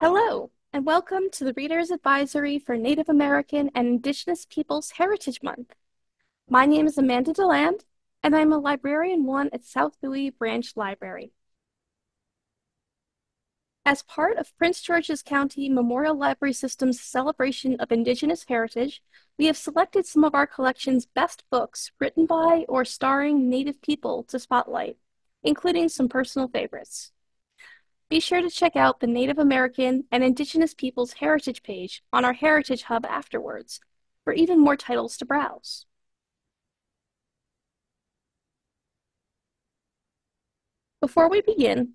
Hello, and welcome to the Reader's Advisory for Native American and Indigenous Peoples Heritage Month. My name is Amanda DeLand, and I'm a Librarian 1 at South Bowie Branch Library. As part of Prince George's County Memorial Library System's celebration of Indigenous heritage, we have selected some of our collection's best books written by or starring Native people to spotlight, including some personal favorites. Be sure to check out the Native American and Indigenous Peoples Heritage page on our Heritage Hub afterwards for even more titles to browse. Before we begin,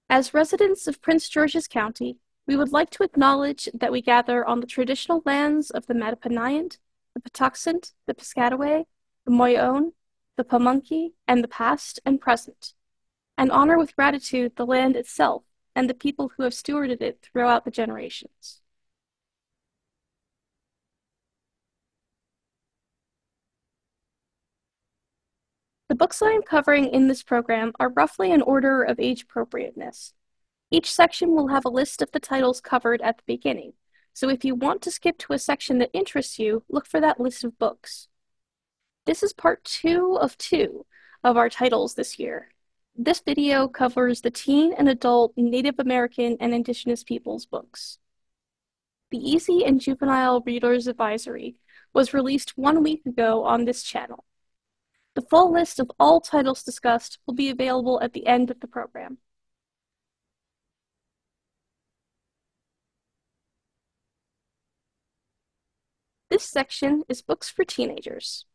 as residents of Prince George's County, we would like to acknowledge that we gather on the traditional lands of the Mattaponiant, the Patuxent, the Piscataway, the Moyoan, the Pamunkey, and the past and present, and honor with gratitude the land itself and the people who have stewarded it throughout the generations. The books that I'm covering in this program are roughly in order of age appropriateness. Each section will have a list of the titles covered at the beginning, so if you want to skip to a section that interests you, look for that list of books. This is part 2 of our titles this year. This video covers the teen and adult Native American and Indigenous Peoples books. The Easy and Juvenile Reader's Advisory was released 1 week ago on this channel. The full list of all titles discussed will be available at the end of the program. This section is books for teenagers.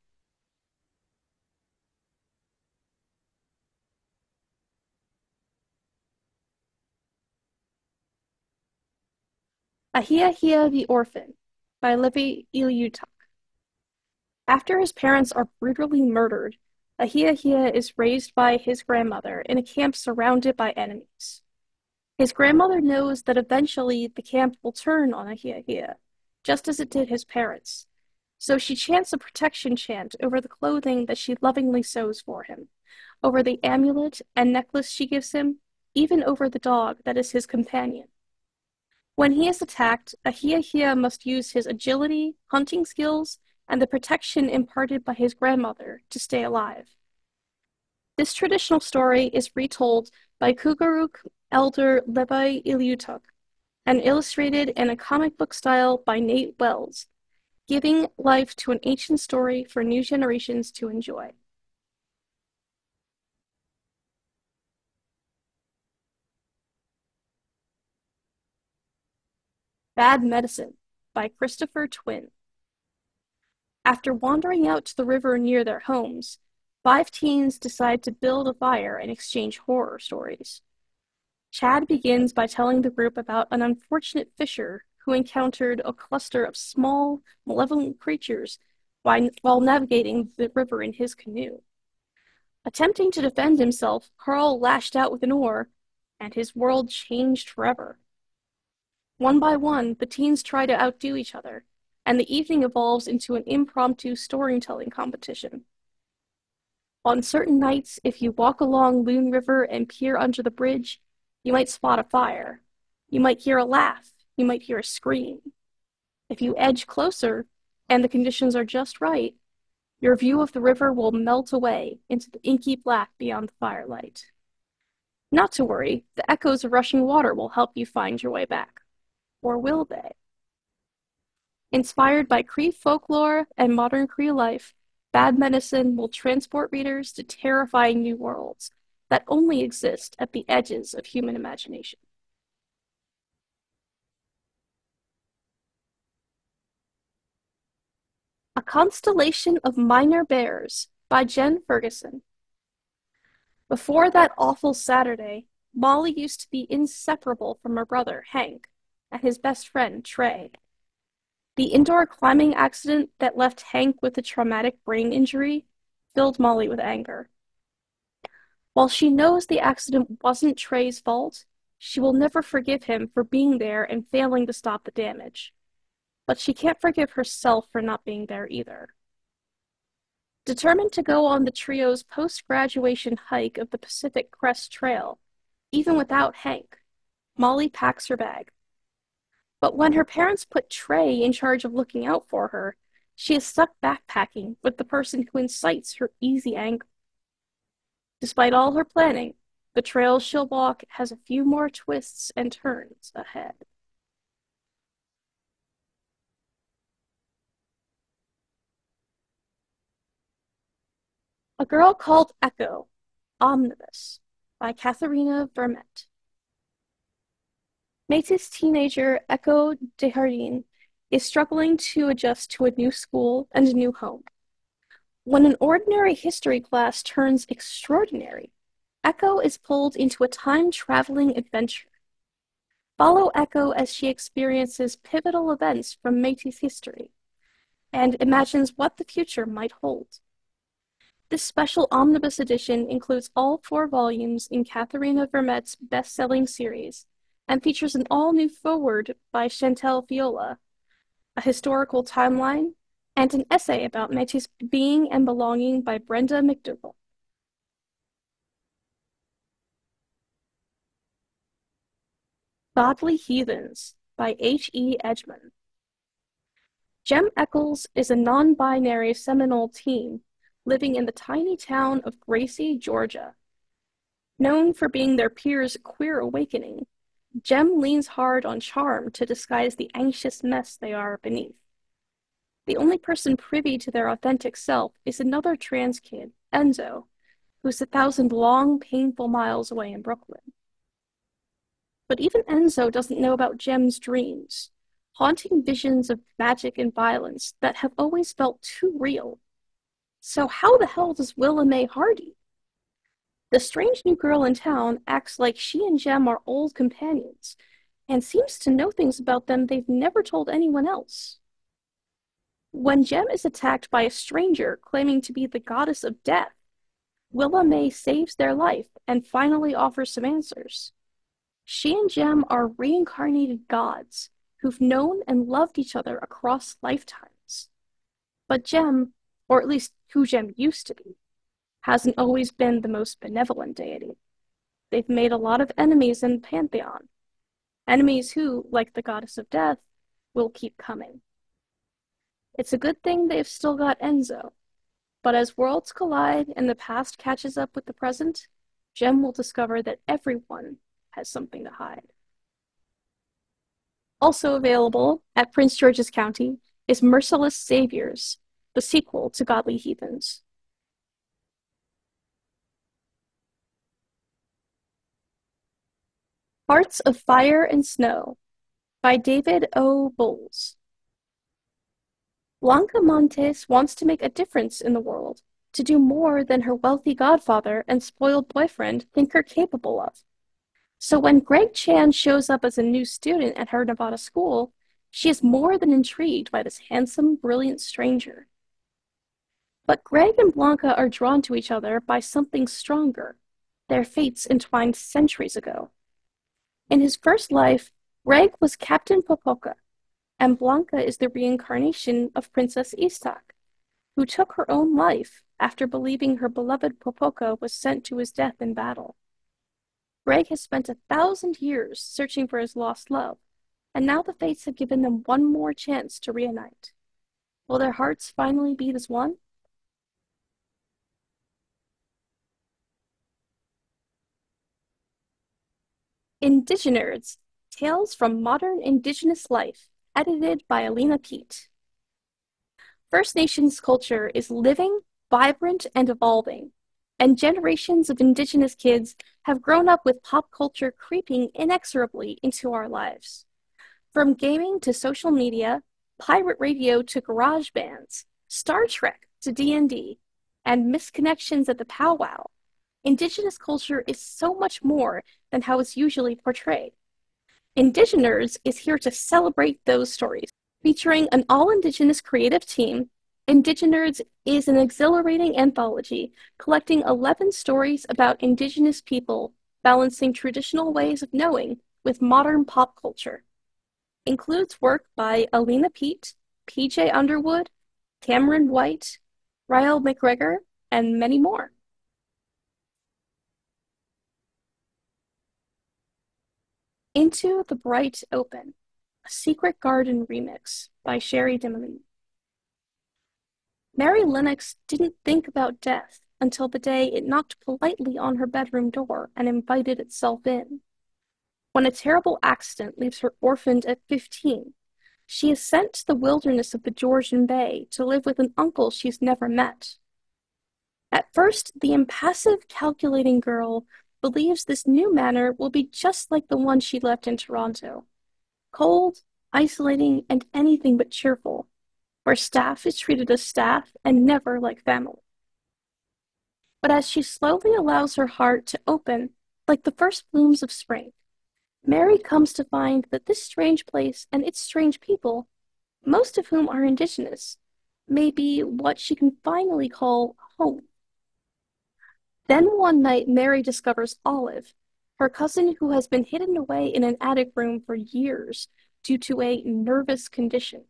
Ahiahia the Orphan by Levi Ilyutak. After his parents are brutally murdered, Ahiahia is raised by his grandmother in a camp surrounded by enemies. His grandmother knows that eventually the camp will turn on Ahiahia, just as it did his parents, so she chants a protection chant over the clothing that she lovingly sews for him, over the amulet and necklace she gives him, even over the dog that is his companion. When he is attacked, Ahiahia must use his agility, hunting skills, and the protection imparted by his grandmother to stay alive. This traditional story is retold by Kugaruk elder Levi Ilyutuk and illustrated in a comic book style by Nate Wells, giving life to an ancient story for new generations to enjoy. Bad Medicine by Christopher Twin. After wandering out to the river near their homes, 5 teens decide to build a fire and exchange horror stories. Chad begins by telling the group about an unfortunate fisher who encountered a cluster of small, malevolent creatures while navigating the river in his canoe. Attempting to defend himself, Carl lashed out with an oar, and his world changed forever. One by one, the teens try to outdo each other, and the evening evolves into an impromptu storytelling competition. On certain nights, if you walk along Loon River and peer under the bridge, you might spot a fire. You might hear a laugh. You might hear a scream. If you edge closer, and the conditions are just right, your view of the river will melt away into the inky black beyond the firelight. Not to worry, the echoes of rushing water will help you find your way back. Or will they? Inspired by Cree folklore and modern Cree life, Bad Medicine will transport readers to terrifying new worlds that only exist at the edges of human imagination. A Constellation of Minor Bears by Jen Ferguson. Before that awful Saturday, Molly used to be inseparable from her brother, Hank, and his best friend, Trey. The indoor climbing accident that left Hank with a traumatic brain injury filled Molly with anger. While she knows the accident wasn't Trey's fault, she will never forgive him for being there and failing to stop the damage. But she can't forgive herself for not being there either. Determined to go on the trio's post-graduation hike of the Pacific Crest Trail, even without Hank, Molly packs her bag. But when her parents put Trey in charge of looking out for her, she is stuck backpacking with the person who incites her easy anger. Despite all her planning, the trail she'll walk has a few more twists and turns ahead. A Girl Called Echo, Omnibus, by Katharina Vermette. Métis teenager Echo Desjardins is struggling to adjust to a new school and a new home. When an ordinary history class turns extraordinary, Echo is pulled into a time-traveling adventure. Follow Echo as she experiences pivotal events from Métis history and imagines what the future might hold. This special omnibus edition includes all 4 volumes in Katharina Vermette's best-selling series and features an all-new foreword by Chantal Viola, a historical timeline, and an essay about Métis being and belonging by Brenda McDougall. Godly Heathens by H.E. Edgman. Jem Eccles is a non-binary Seminole teen living in the tiny town of Gracie, Georgia. Known for being their peers' queer awakening, Jem leans hard on charm to disguise the anxious mess they are beneath. The only person privy to their authentic self is another trans kid, Enzo, who's 1,000 long, painful miles away in Brooklyn. But even Enzo doesn't know about Jem's dreams, haunting visions of magic and violence that have always felt too real. So how the hell does Willa Mae Hardy? The strange new girl in town acts like she and Jem are old companions, and seems to know things about them they've never told anyone else. When Jem is attacked by a stranger claiming to be the goddess of death, Willa Mae saves their life and finally offers some answers. She and Jem are reincarnated gods who've known and loved each other across lifetimes. But Jem, or at least who Jem used to be, hasn't always been the most benevolent deity. They've made a lot of enemies in the Pantheon. Enemies who, like the goddess of death, will keep coming. It's a good thing they've still got Enzo, but as worlds collide and the past catches up with the present, Jem will discover that everyone has something to hide. Also available at Prince George's County is Merciless Saviors, the sequel to Godly Heathens. Hearts of Fire and Snow by David O. Bowles. Blanca Montes wants to make a difference in the world, to do more than her wealthy godfather and spoiled boyfriend think her capable of. So when Greg Chan shows up as a new student at her Nevada school, she is more than intrigued by this handsome, brilliant stranger. But Greg and Blanca are drawn to each other by something stronger, their fates entwined centuries ago. In his first life, Greg was Captain Popoka, and Blanca is the reincarnation of Princess Istak, who took her own life after believing her beloved Popoka was sent to his death in battle. Greg has spent 1,000 years searching for his lost love, and now the fates have given them one more chance to reunite. Will their hearts finally beat as one? Indigenous, Tales from Modern Indigenous Life, edited by Alina Pete. First Nations culture is living, vibrant, and evolving, and generations of Indigenous kids have grown up with pop culture creeping inexorably into our lives. From gaming to social media, pirate radio to garage bands, Star Trek to D&D, and misconnections at the powwow, Indigenous culture is so much more than how it's usually portrayed. Indigenous is here to celebrate those stories. Featuring an all-Indigenous creative team, Indigenous is an exhilarating anthology collecting 11 stories about Indigenous people balancing traditional ways of knowing with modern pop culture. Includes work by Alina Pete, PJ Underwood, Cameron White, Ryle McGregor, and many more. Into the Bright Open A Secret Garden remix by Sherry Dimily. Mary Lennox didn't think about death until the day it knocked politely on her bedroom door and invited itself in. When a terrible accident leaves her orphaned at 15, she is sent to the wilderness of the Georgian Bay to live with an uncle she's never met. At first, the impassive, calculating girl believes this new manor will be just like the one she left in Toronto. Cold, isolating, and anything but cheerful, where staff is treated as staff and never like family. But as she slowly allows her heart to open, like the first blooms of spring, Mary comes to find that this strange place and its strange people, most of whom are indigenous, may be what she can finally call home. Then one night Mary discovers Olive, her cousin who has been hidden away in an attic room for years due to a nervous condition.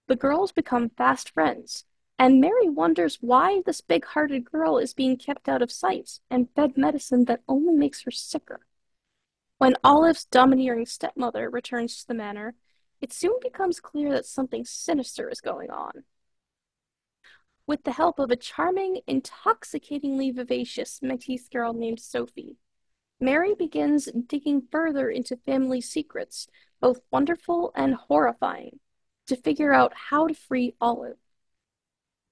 The girls become fast friends, and Mary wonders why this big-hearted girl is being kept out of sight and fed medicine that only makes her sicker. When Olive's domineering stepmother returns to the manor, it soon becomes clear that something sinister is going on. With the help of a charming, intoxicatingly vivacious Métis girl named Sophie, Mary begins digging further into family secrets, both wonderful and horrifying, to figure out how to free Olive.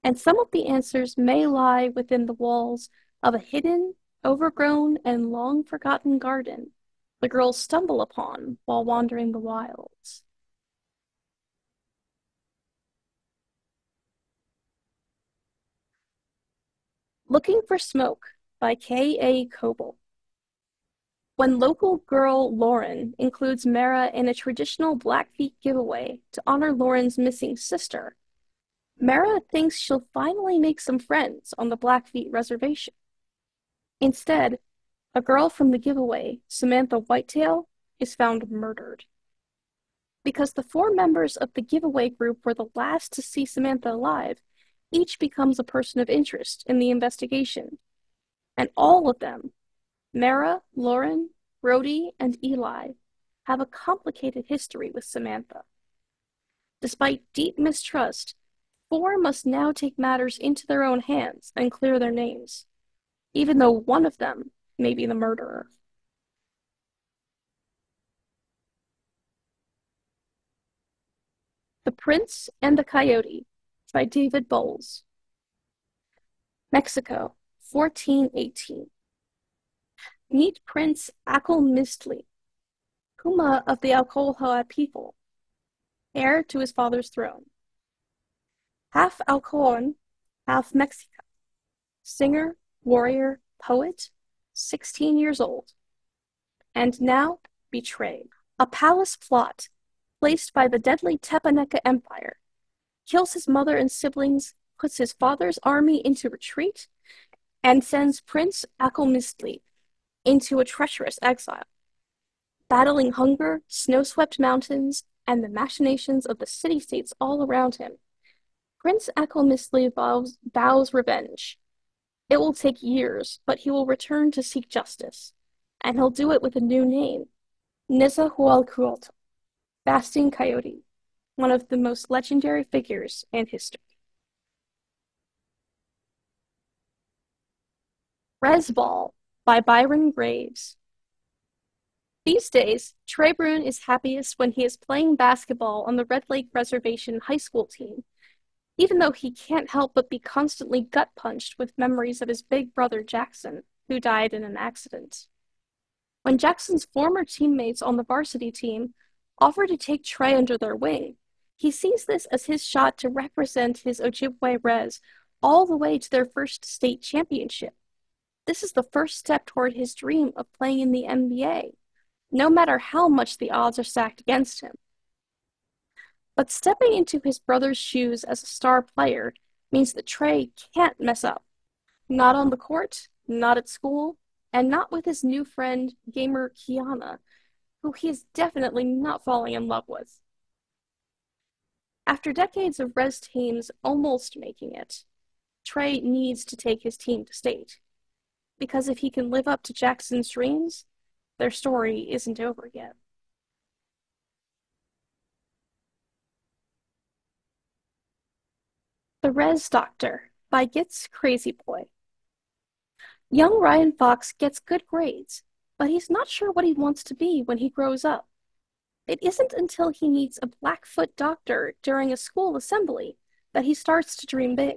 And some of the answers may lie within the walls of a hidden, overgrown, and long-forgotten garden the girls stumble upon while wandering the wilds. Looking for Smoke by K.A. Coble. When local girl Lauren includes Mara in a traditional Blackfeet giveaway to honor Lauren's missing sister, Mara thinks she'll finally make some friends on the Blackfeet reservation. Instead, a girl from the giveaway, Samantha Whitetail, is found murdered. Because the 4 members of the giveaway group were the last to see Samantha alive, each becomes a person of interest in the investigation. And all of them, Mara, Lauren, Brody, and Eli, have a complicated history with Samantha. Despite deep mistrust, 4 must now take matters into their own hands and clear their names, even though one of them may be the murderer. The Prince and the Coyote by David Bowles. Mexico, 1418. Meet Prince Acolmistli, Puma of the Alcohol people, heir to his father's throne. Half Alcohon, half Mexica. Singer, warrior, poet, 16 years old. And now betrayed. A palace plot, placed by the deadly Tepaneca Empire, kills his mother and siblings, puts his father's army into retreat, and sends Prince Acolmistli into a treacherous exile. Battling hunger, snow-swept mountains, and the machinations of the city-states all around him, Prince Acolmistli vows revenge. It will take years, but he will return to seek justice, and he'll do it with a new name, Nezahualcóyotl, Fasting Coyote, one of the most legendary figures in history. Resball by Byron Graves. These days, Trey Brune is happiest when he is playing basketball on the Red Lake Reservation high school team, even though he can't help but be constantly gut-punched with memories of his big brother Jackson, who died in an accident. When Jackson's former teammates on the varsity team offer to take Trey under their wing, he sees this as his shot to represent his Ojibwe Res all the way to their first state championship. This is the first step toward his dream of playing in the NBA, no matter how much the odds are stacked against him. But stepping into his brother's shoes as a star player means that Trey can't mess up. Not on the court, not at school, and not with his new friend, gamer Kiana, who he is definitely not falling in love with. After decades of res teams almost making it, Trey needs to take his team to state. Because if he can live up to Jackson's dreams, their story isn't over yet. The Res Doctor by Git's Crazy Boy. Young Ryan Fox gets good grades, but he's not sure what he wants to be when he grows up. It isn't until he meets a Blackfoot doctor during a school assembly that he starts to dream big.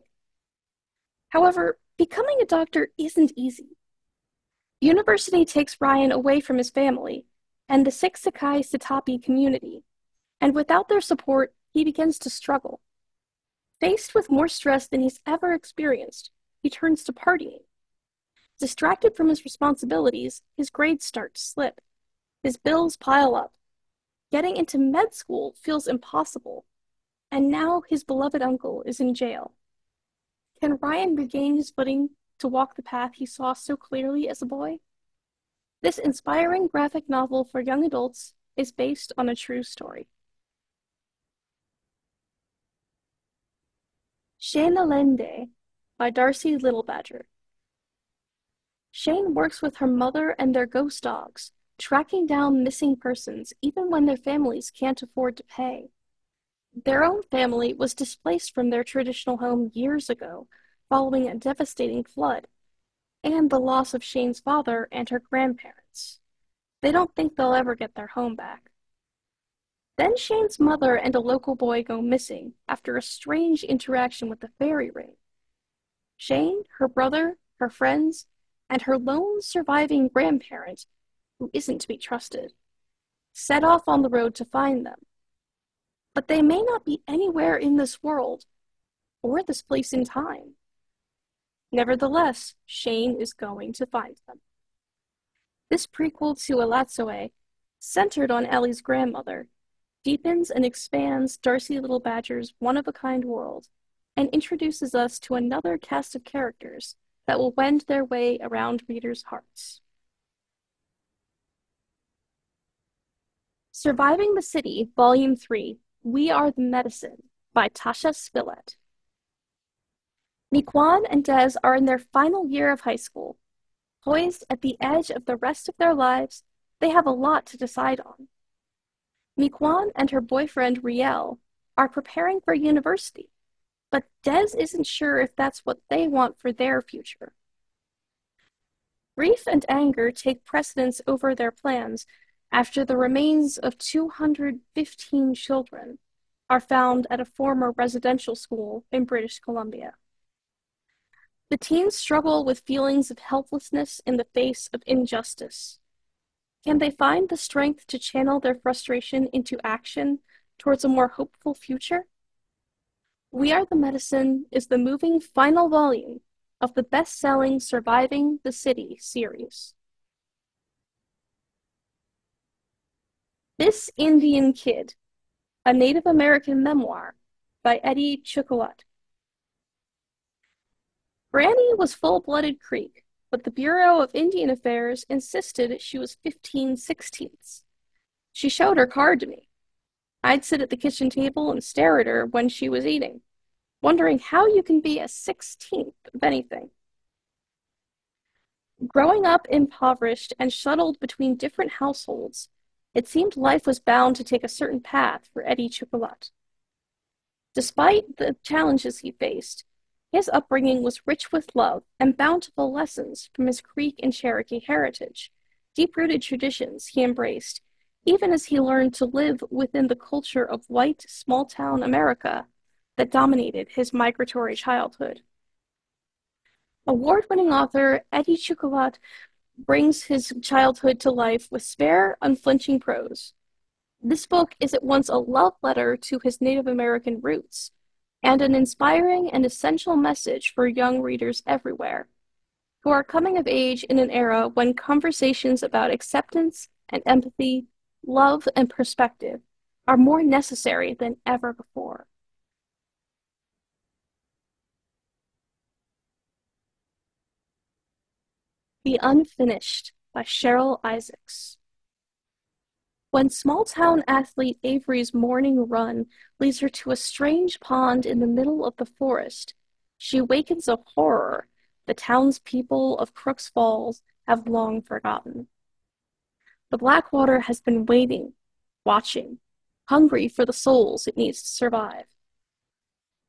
However, becoming a doctor isn't easy. University takes Ryan away from his family and the Six Sakai Sitapi community, and without their support, he begins to struggle. Faced with more stress than he's ever experienced, he turns to partying. Distracted from his responsibilities, his grades start to slip. His bills pile up. Getting into med school feels impossible, and now his beloved uncle is in jail. Can Ryan regain his footing to walk the path he saw so clearly as a boy? This inspiring graphic novel for young adults is based on a true story. Shane Allende by Darcy Littlebadger. Shane works with her mother and their ghost dogs, tracking down missing persons even when their families can't afford to pay. Their own family was displaced from their traditional home years ago, following a devastating flood, and the loss of Shane's father and her grandparents. They don't think they'll ever get their home back. Then Shane's mother and a local boy go missing after a strange interaction with the fairy ring. Shane, her brother, her friends, and her lone surviving grandparent, who isn't to be trusted, set off on the road to find them. But they may not be anywhere in this world, or this place in time. Nevertheless, Shane is going to find them. This prequel to Elatsoe, centered on Ellie's grandmother, deepens and expands Darcy Littlebadger's one-of-a-kind world, and introduces us to another cast of characters that will wend their way around readers' hearts. Surviving the City, Volume 3, We Are the Medicine, by Tasha Spillett. Miquan and Des are in their final year of high school. Poised at the edge of the rest of their lives, they have a lot to decide on. Miquan and her boyfriend Riel are preparing for university, but Des isn't sure if that's what they want for their future. Grief and anger take precedence over their plans after the remains of 215 children are found at a former residential school in British Columbia. The teens struggle with feelings of helplessness in the face of injustice. Can they find the strength to channel their frustration into action towards a more hopeful future? We Are the Medicine is the moving final volume of the best-selling Surviving the City series. This Indian Kid, a Native American memoir by Eddie Chocolat. Granny was full-blooded Creek, but the Bureau of Indian Affairs insisted she was 15/16. She showed her card to me. I'd sit at the kitchen table and stare at her when she was eating, wondering how you can be a 16th of anything. Growing up impoverished and shuttled between different households, it seemed life was bound to take a certain path for Eddie Chocolat. Despite the challenges he faced, his upbringing was rich with love and bountiful lessons from his Creek and Cherokee heritage, deep-rooted traditions he embraced, even as he learned to live within the culture of white, small-town America that dominated his migratory childhood. Award-winning author Eddie Chocolat brings his childhood to life with spare, unflinching prose. This book is at once a love letter to his Native American roots and an inspiring and essential message for young readers everywhere who are coming of age in an era when conversations about acceptance and empathy, love and perspective are more necessary than ever before. The Unfinished by Cheryl Isaacs. When small-town athlete Avery's morning run leads her to a strange pond in the middle of the forest, she awakens a horror the townspeople of Crooks Falls have long forgotten. The Blackwater has been waiting, watching, hungry for the souls it needs to survive.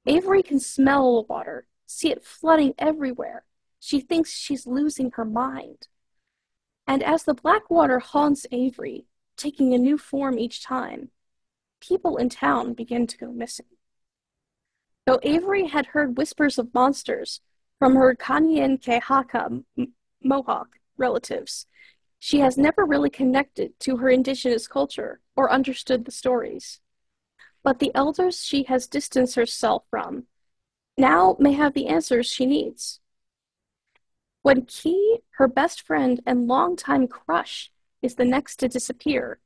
Avery can smell the water, see it flooding everywhere. She thinks she's losing her mind. And as the black water haunts Avery, taking a new form each time, people in town begin to go missing. Though Avery had heard whispers of monsters from her Kanyen Kehaka Mohawk relatives, she has never really connected to her indigenous culture or understood the stories. But the elders she has distanced herself from now may have the answers she needs. When Key, her best friend and longtime crush, is the next to disappear,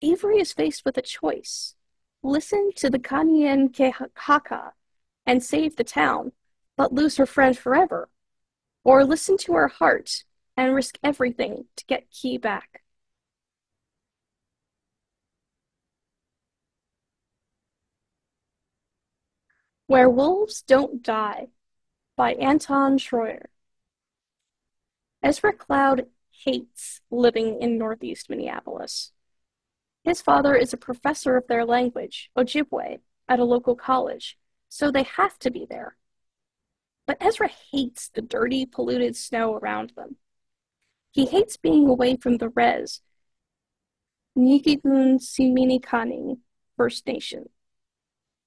Avery is faced with a choice. Listen to the Kanyen Kehaka and save the town, but lose her friend forever, or listen to her heart and risk everything to get Key back. Where Wolves Don't Die by Anton Schroyer. Ezra Cloud hates living in Northeast Minneapolis. His father is a professor of their language, Ojibwe, at a local college, so they have to be there. But Ezra hates the dirty, polluted snow around them. He hates being away from the res, Nikigun Siminikaning First Nation.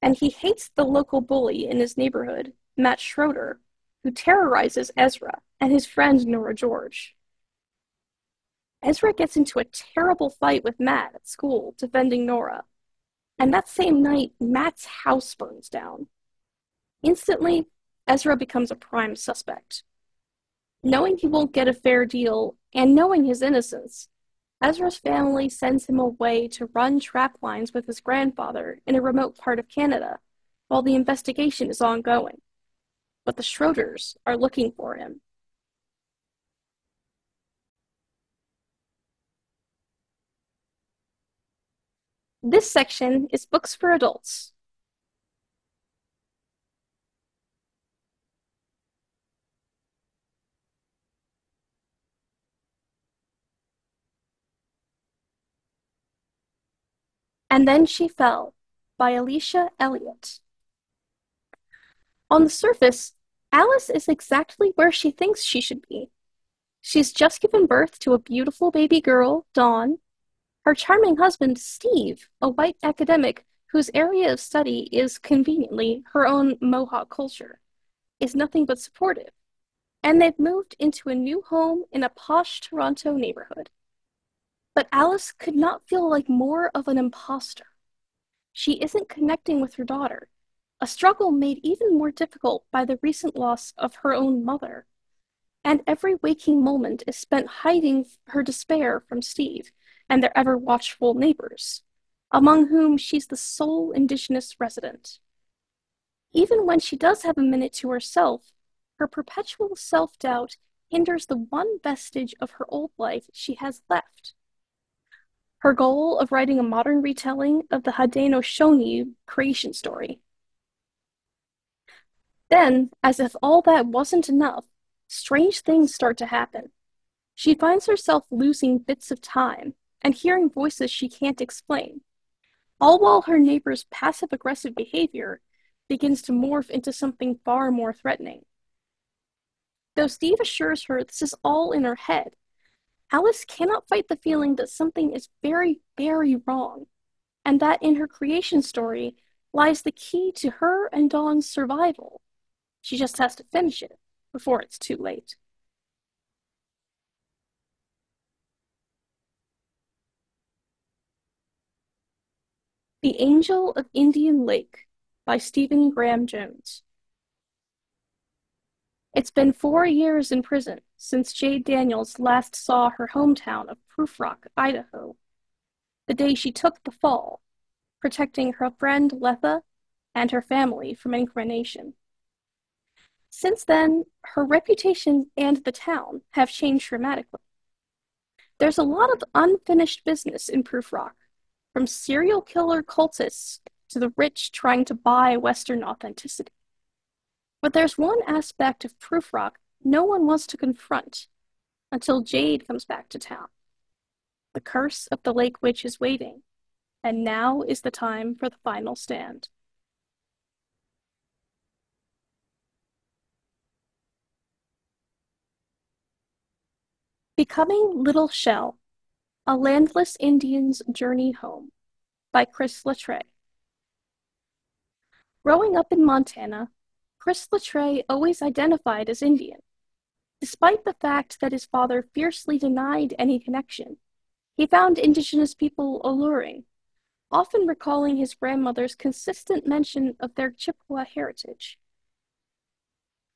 And he hates the local bully in his neighborhood, Matt Schroeder, who terrorizes Ezra and his friend Nora George. Ezra gets into a terrible fight with Matt at school, defending Nora. And that same night, Matt's house burns down. Instantly, Ezra becomes a prime suspect. Knowing he won't get a fair deal, and knowing his innocence, Ezra's family sends him away to run trap lines with his grandfather in a remote part of Canada, while the investigation is ongoing. But the Schroeders are looking for him. This section is books for adults. And Then She Fell by Alicia Elliott. On the surface, Alice is exactly where she thinks she should be. She's just given birth to a beautiful baby girl, Dawn. Her charming husband, Steve, a white academic whose area of study is conveniently her own Mohawk culture, is nothing but supportive. And they've moved into a new home in a posh Toronto neighborhood. But Alice could not feel like more of an imposter. She isn't connecting with her daughter, a struggle made even more difficult by the recent loss of her own mother. And every waking moment is spent hiding her despair from Steve and their ever-watchful neighbors, among whom she's the sole Indigenous resident. Even when she does have a minute to herself, her perpetual self-doubt hinders the one vestige of her old life she has left. Her goal of writing a modern retelling of the Haudenosaunee creation story. Then, as if all that wasn't enough, strange things start to happen. She finds herself losing bits of time and hearing voices she can't explain, all while her neighbor's passive-aggressive behavior begins to morph into something far more threatening. Though Steve assures her this is all in her head, Alice cannot fight the feeling that something is very, very wrong, and that in her creation story lies the key to her and Dawn's survival. She just has to finish it before it's too late. The Angel of Indian Lake by Stephen Graham Jones. It's been 4 years in prison since Jade Daniels last saw her hometown of Proof Rock, Idaho, the day she took the fall, protecting her friend Letha and her family from incrimination. Since then, her reputation and the town have changed dramatically. There's a lot of unfinished business in Proof Rock, from serial killer cultists to the rich trying to buy Western authenticity. But there's one aspect of Proof Rock no one wants to confront until Jade comes back to town. The curse of the Lake Witch is waiting, and now is the time for the final stand. Becoming Little Shell, A Landless Indian's Journey Home by Chris Latre. Growing up in Montana, Chris Latre always identified as Indian. Despite the fact that his father fiercely denied any connection, he found Indigenous people alluring, often recalling his grandmother's consistent mention of their Chippewa heritage.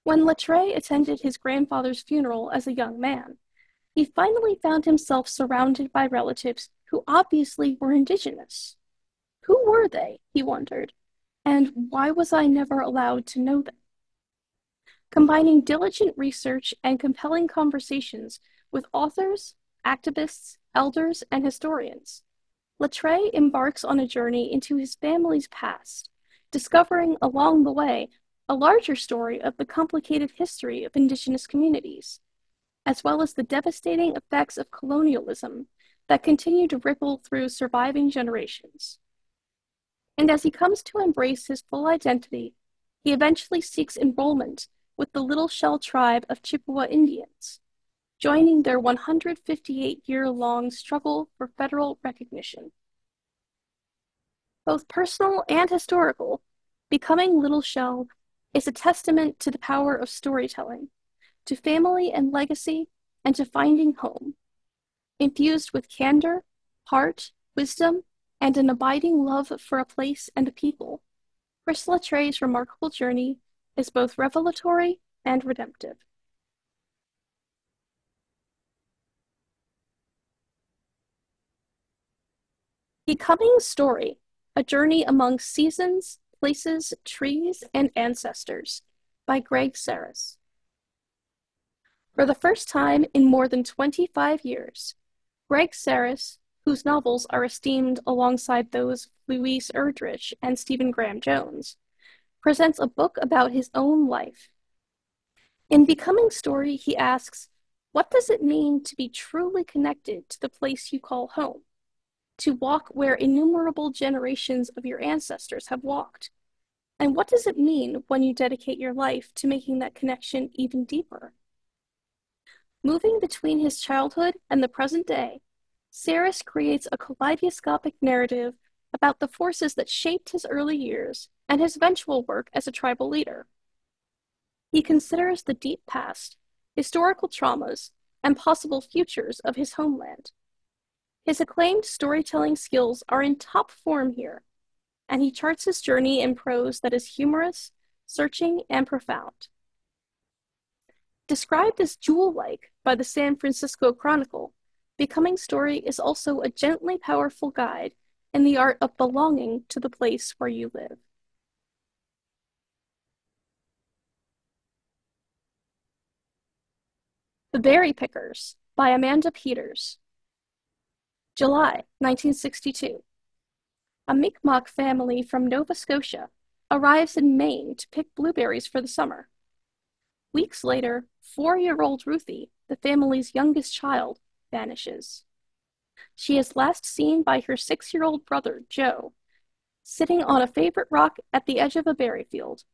When Latre attended his grandfather's funeral as a young man, he finally found himself surrounded by relatives who obviously were Indigenous. Who were they, he wondered, and why was I never allowed to know them? Combining diligent research and compelling conversations with authors, activists, elders, and historians, Latre embarks on a journey into his family's past, discovering along the way a larger story of the complicated history of Indigenous communities, as well as the devastating effects of colonialism that continue to ripple through surviving generations. And as he comes to embrace his full identity, he eventually seeks enrollment with the Little Shell tribe of Chippewa Indians, joining their 158-year-long struggle for federal recognition. Both personal and historical, Becoming Little Shell is a testament to the power of storytelling, to family and legacy, and to finding home. Infused with candor, heart, wisdom, and an abiding love for a place and a people, Chris Latre's remarkable journey is both revelatory and redemptive. Becoming Story, A Journey Among Seasons, Places, Trees, and Ancestors by Greg Sarris. For the first time in more than 25 years, Greg Sarris, whose novels are esteemed alongside those of Louise Erdrich and Stephen Graham Jones, presents a book about his own life. In Becoming Story, he asks, what does it mean to be truly connected to the place you call home? To walk where innumerable generations of your ancestors have walked? And what does it mean when you dedicate your life to making that connection even deeper? Moving between his childhood and the present day, Sarris creates a kaleidoscopic narrative about the forces that shaped his early years and his eventual work as a tribal leader. He considers the deep past, historical traumas, and possible futures of his homeland. His acclaimed storytelling skills are in top form here, and he charts his journey in prose that is humorous, searching, and profound. Described as jewel-like by the San Francisco Chronicle, Becoming Story is also a gently powerful guide in the art of belonging to the place where you live. The Berry Pickers by Amanda Peters. July 1962. A Mi'kmaq family from Nova Scotia arrives in Maine to pick blueberries for the summer. Weeks later, 4-year-old Ruthie, the family's youngest child, vanishes. She is last seen by her 6-year-old brother, Joe, sitting on a favorite rock at the edge of a berry field.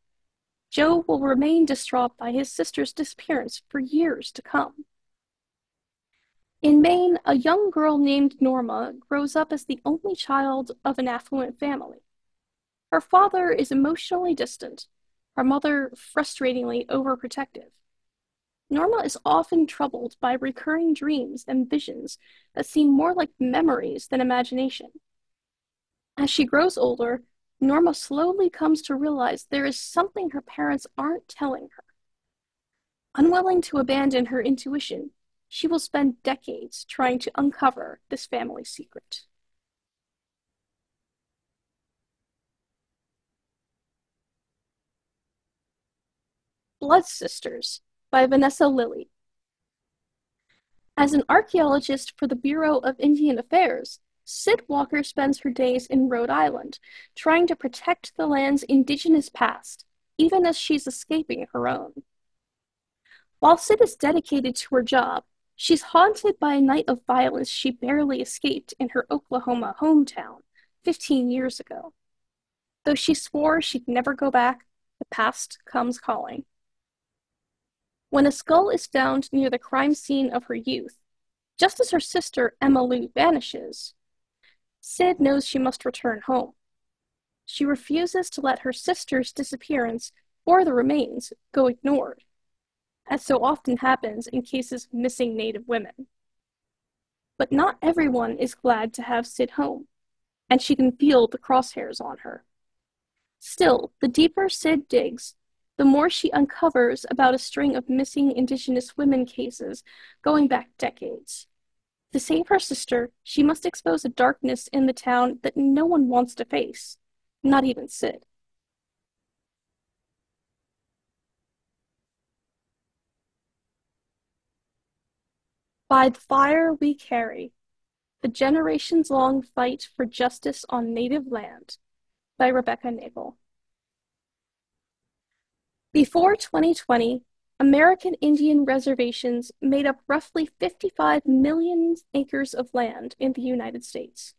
Joe will remain distraught by his sister's disappearance for years to come. In Maine, a young girl named Norma grows up as the only child of an affluent family. Her father is emotionally distant, her mother frustratingly overprotective. Norma is often troubled by recurring dreams and visions that seem more like memories than imagination. As she grows older, Norma slowly comes to realize there is something her parents aren't telling her. Unwilling to abandon her intuition, she will spend decades trying to uncover this family secret. Blood Sisters by Vanessa Lilly. As an archaeologist for the Bureau of Indian Affairs, Sid Walker spends her days in Rhode Island, trying to protect the land's indigenous past, even as she's escaping her own. While Sid is dedicated to her job, she's haunted by a night of violence she barely escaped in her Oklahoma hometown 15 years ago. Though she swore she'd never go back, the past comes calling. When a skull is found near the crime scene of her youth, Just as her sister Emma Lou vanishes, Sid knows she must return home. She refuses to let her sister's disappearance or the remains go ignored, as so often happens in cases of missing Native women. But not everyone is glad to have Sid home, and she can feel the crosshairs on her. Still, the deeper Sid digs, the more she uncovers about a string of missing Indigenous women cases going back decades. To save her sister, she must expose a darkness in the town that no one wants to face, not even Sid. By the fire we carry, the generations-long fight for justice on native land, by Rebecca Nagle. Before 2020, American Indian reservations made up roughly 55 million acres of land in the United States.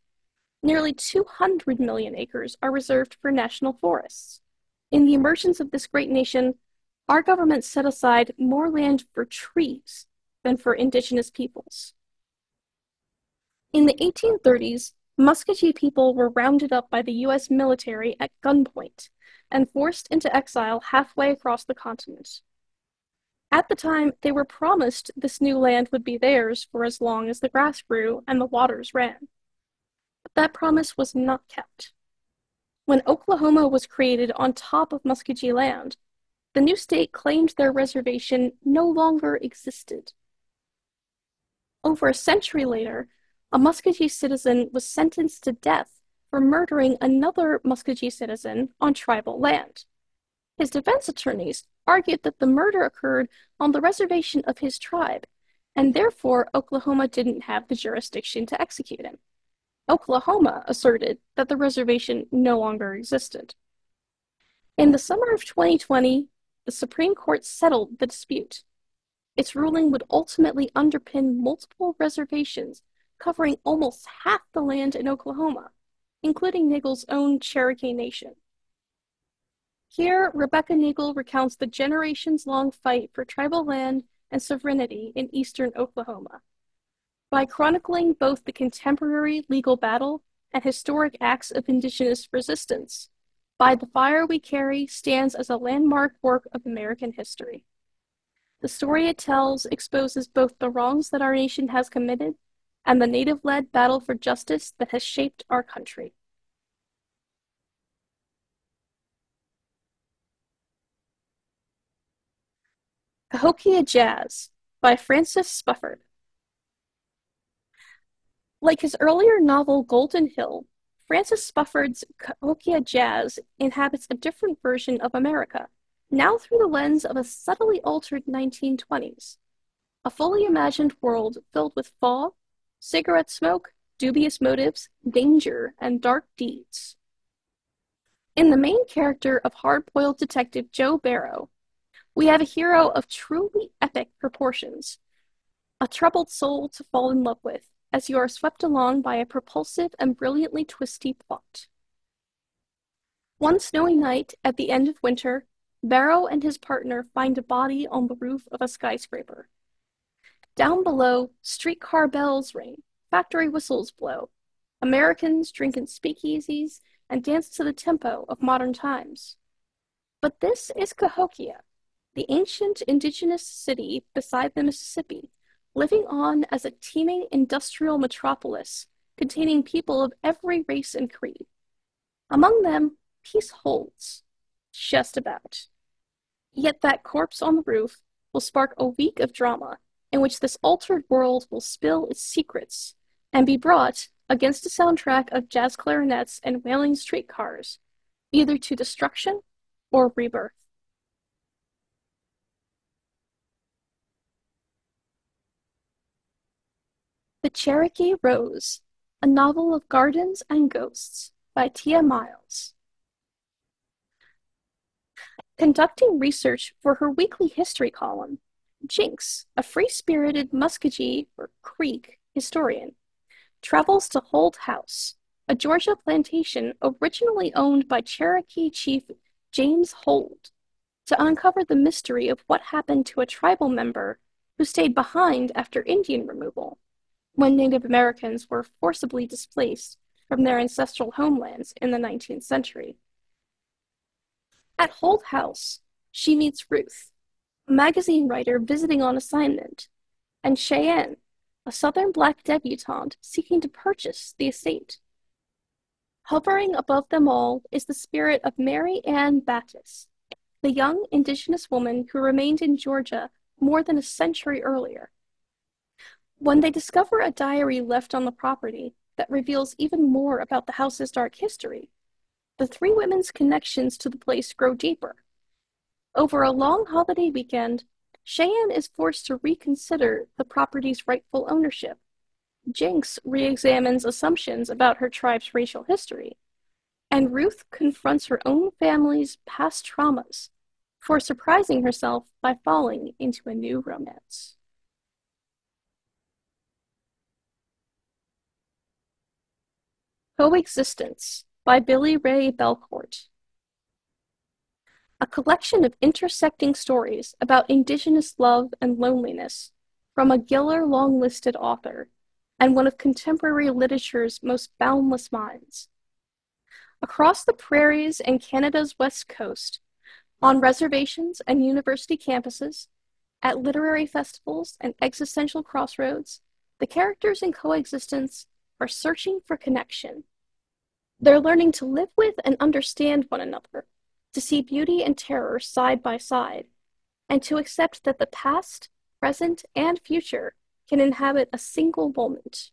Nearly 200 million acres are reserved for national forests. In the emergence of this great nation, our government set aside more land for trees than for indigenous peoples. In the 1830s, Muscogee people were rounded up by the U.S. military at gunpoint and forced into exile halfway across the continent. At the time, they were promised this new land would be theirs for as long as the grass grew and the waters ran. But that promise was not kept. When Oklahoma was created on top of Muscogee land, the new state claimed their reservation no longer existed. Over a century later, a Muscogee citizen was sentenced to death for murdering another Muscogee citizen on tribal land. His defense attorneys argued that the murder occurred on the reservation of his tribe, and therefore Oklahoma didn't have the jurisdiction to execute him. Oklahoma asserted that the reservation no longer existed. In the summer of 2020, the Supreme Court settled the dispute. Its ruling would ultimately underpin multiple reservations covering almost half the land in Oklahoma, including Nagle's own Cherokee Nation. Here, Rebecca Nagle recounts the generations-long fight for tribal land and sovereignty in eastern Oklahoma. By chronicling both the contemporary legal battle and historic acts of indigenous resistance, By the Fire We Carry stands as a landmark work of American history. The story it tells exposes both the wrongs that our nation has committed and the Native-led battle for justice that has shaped our country. Cahokia Jazz by Francis Spufford. Like his earlier novel Golden Hill, Francis Spufford's Cahokia Jazz inhabits a different version of America, now through the lens of a subtly altered 1920s. A fully imagined world filled with fog, cigarette smoke, dubious motives, danger, and dark deeds. In the main character of hard-boiled detective Joe Barrow, we have a hero of truly epic proportions, a troubled soul to fall in love with, as you are swept along by a propulsive and brilliantly twisty plot. One snowy night at the end of winter, Barrow and his partner find a body on the roof of a skyscraper. Down below, streetcar bells ring, factory whistles blow. Americans drink in speakeasies and dance to the tempo of modern times. But this is Cahokia, the ancient indigenous city beside the Mississippi, living on as a teeming industrial metropolis containing people of every race and creed. Among them, peace holds. Just about. Yet that corpse on the roof will spark a week of drama in which this altered world will spill its secrets and be brought, against a soundtrack of jazz clarinets and wailing streetcars, either to destruction or rebirth. The Cherokee Rose, a novel of gardens and ghosts, by Tia Miles. Conducting research for her weekly history column, Jinx, a free-spirited Muscogee or Creek historian, travels to Hold House, a Georgia plantation originally owned by Cherokee Chief James Hold, to uncover the mystery of what happened to a tribal member who stayed behind after Indian removal, when Native Americans were forcibly displaced from their ancestral homelands in the 19th century. At Holt House, she meets Ruth, a magazine writer visiting on assignment, and Cheyenne, a Southern black debutante seeking to purchase the estate. Hovering above them all is the spirit of Mary Ann Battis, the young Indigenous woman who remained in Georgia more than a century earlier. When they discover a diary left on the property that reveals even more about the house's dark history, the three women's connections to the place grow deeper. Over a long holiday weekend, Cheyenne is forced to reconsider the property's rightful ownership. Jinx re-examines assumptions about her tribe's racial history, and Ruth confronts her own family's past traumas before surprising herself by falling into a new romance. Coexistence by Billy Ray Belcourt. A collection of intersecting stories about Indigenous love and loneliness from a Giller long-listed author and one of contemporary literature's most boundless minds. Across the prairies and Canada's west coast, on reservations and university campuses, at literary festivals and existential crossroads, the characters in Coexistence are searching for connection. They're learning to live with and understand one another, to see beauty and terror side by side, and to accept that the past, present, and future can inhabit a single moment.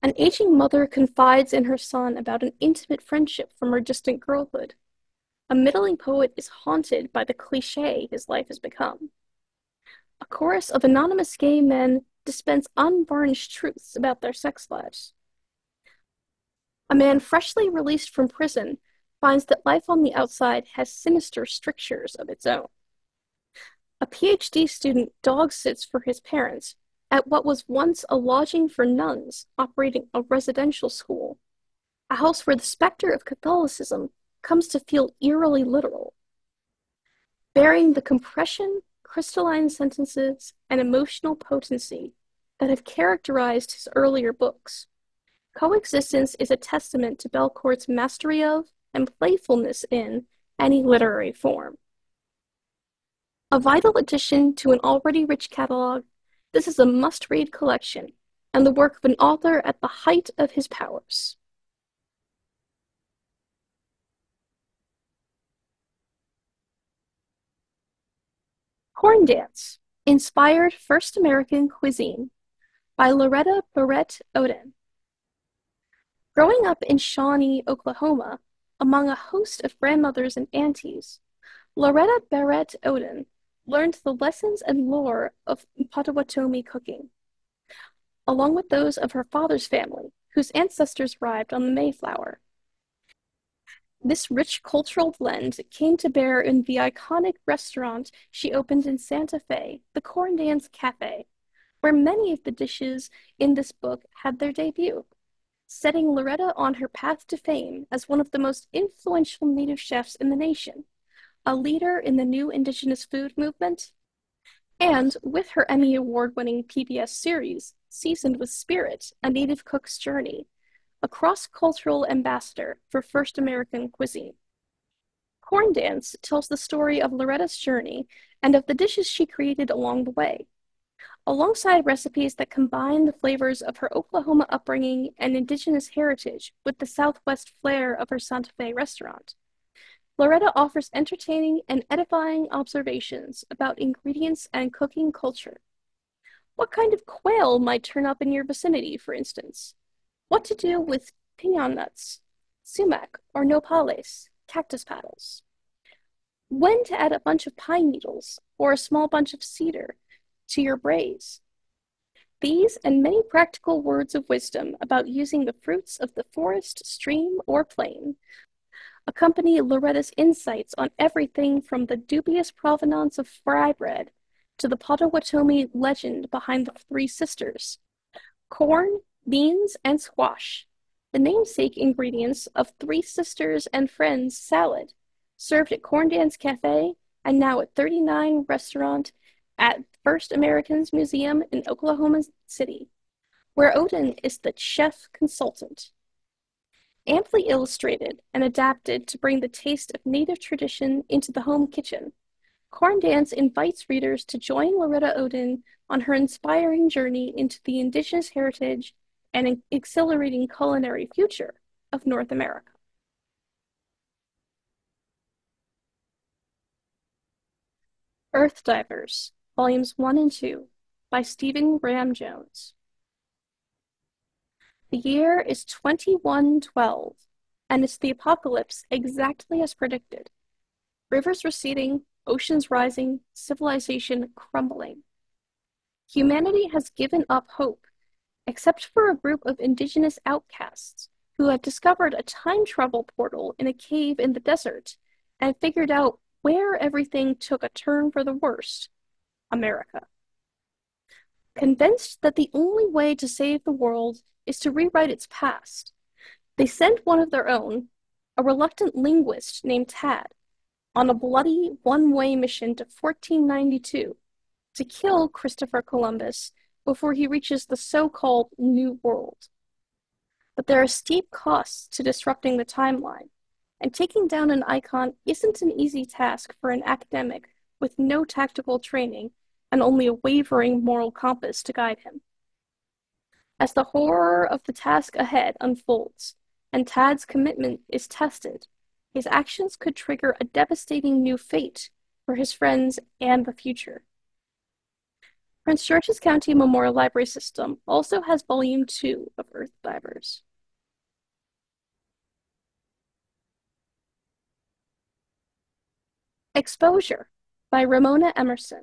An aging mother confides in her son about an intimate friendship from her distant girlhood. A middling poet is haunted by the cliché his life has become. A chorus of anonymous gay men dispense unvarnished truths about their sex lives. A man freshly released from prison finds that life on the outside has sinister strictures of its own. A PhD student dog sits for his parents at what was once a lodging for nuns operating a residential school, a house where the specter of Catholicism comes to feel eerily literal. Bearing the compression, crystalline sentences, and emotional potency that have characterized his earlier books, Coexistence is a testament to Belcourt's mastery of and playfulness in any literary form. A vital addition to an already rich catalog, this is a must-read collection and the work of an author at the height of his powers. Corn Dance, Inspired First American Cuisine by Loretta Barrett Oden. Growing up in Shawnee, Oklahoma, among a host of grandmothers and aunties, Loretta Barrett Oden learned the lessons and lore of Potawatomi cooking, along with those of her father's family, whose ancestors arrived on the Mayflower. This rich cultural blend came to bear in the iconic restaurant she opened in Santa Fe, the Corn Dance Cafe, where many of the dishes in this book had their debut, setting Loretta on her path to fame as one of the most influential Native chefs in the nation, a leader in the new Indigenous food movement, and with her Emmy Award-winning PBS series, Seasoned with Spirit, A Native Cook's Journey, a cross-cultural ambassador for First American cuisine. Corn Dance tells the story of Loretta's journey and of the dishes she created along the way, alongside recipes that combine the flavors of her Oklahoma upbringing and Indigenous heritage with the Southwest flair of her Santa Fe restaurant. Loretta offers entertaining and edifying observations about ingredients and cooking culture. What kind of quail might turn up in your vicinity, for instance? What to do with piñon nuts, sumac or nopales, cactus paddles? When to add a bunch of pine needles or a small bunch of cedar to your braise? These and many practical words of wisdom about using the fruits of the forest, stream, or plain accompany Loretta's insights on everything from the dubious provenance of fry bread to the Potawatomi legend behind the three sisters: corn, beans, and squash, the namesake ingredients of Three Sisters and Friends salad, served at Corn Dance Cafe and now at 39 Restaurant at First Americans Museum in Oklahoma City. where Odin is the chef consultant. Amply illustrated and adapted to bring the taste of native tradition into the home kitchen, Corn Dance invites readers to join Loretta Odin on her inspiring journey into the indigenous heritage and exhilarating culinary future of North America. Earth Divers, Volumes 1 and 2, by Stephen Graham Jones. The year is 2112, and it's the apocalypse exactly as predicted. Rivers receding, oceans rising, civilization crumbling. Humanity has given up hope, except for a group of indigenous outcasts who have discovered a time travel portal in a cave in the desert and figured out where everything took a turn for the worst: America. Convinced that the only way to save the world is to rewrite its past, they send one of their own, a reluctant linguist named Tad, on a bloody one-way mission to 1492 to kill Christopher Columbus before he reaches the so-called New World. But there are steep costs to disrupting the timeline, and taking down an icon isn't an easy task for an academic with no tactical training and only a wavering moral compass to guide him. As the horror of the task ahead unfolds, and Tad's commitment is tested, his actions could trigger a devastating new fate for his friends and the future. Prince George's County Memorial Library System also has Volume 2 of Earth Divers. Exposure by Ramona Emerson.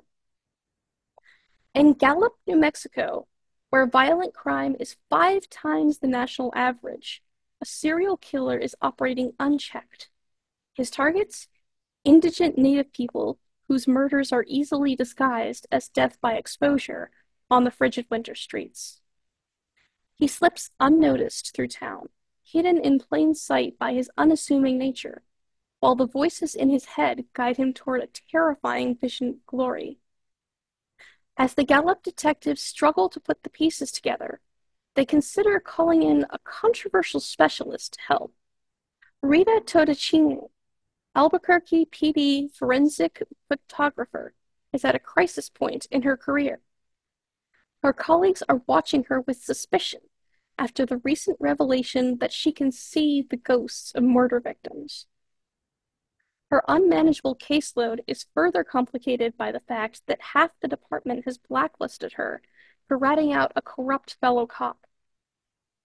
In Gallup, New Mexico, where violent crime is 5 times the national average, a serial killer is operating unchecked. His targets? Indigent native people whose murders are easily disguised as death by exposure on the frigid winter streets. He slips unnoticed through town, hidden in plain sight by his unassuming nature, while the voices in his head guide him toward a terrifying vision of glory. As the Gallup detectives struggle to put the pieces together, they consider calling in a controversial specialist to help. Rita Todacini, Albuquerque PD forensic photographer, is at a crisis point in her career. Her colleagues are watching her with suspicion after the recent revelation that she can see the ghosts of murder victims. Her unmanageable caseload is further complicated by the fact that half the department has blacklisted her for ratting out a corrupt fellow cop.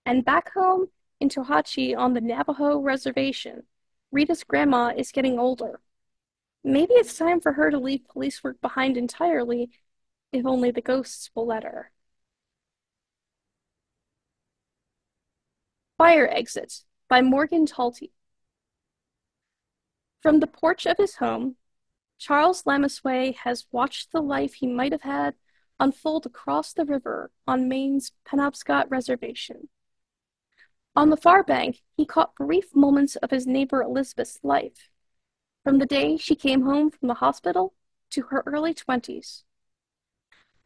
And back home in Tohatchi on the Navajo reservation, Rita's grandma is getting older. Maybe it's time for her to leave police work behind entirely, if only the ghosts will let her. Fire Exit by Morgan Talty. From the porch of his home, Charles Lamisway has watched the life he might have had unfold across the river on Maine's Penobscot Reservation. On the far bank, he caught brief moments of his neighbor Elizabeth's life, from the day she came home from the hospital to her early 20s.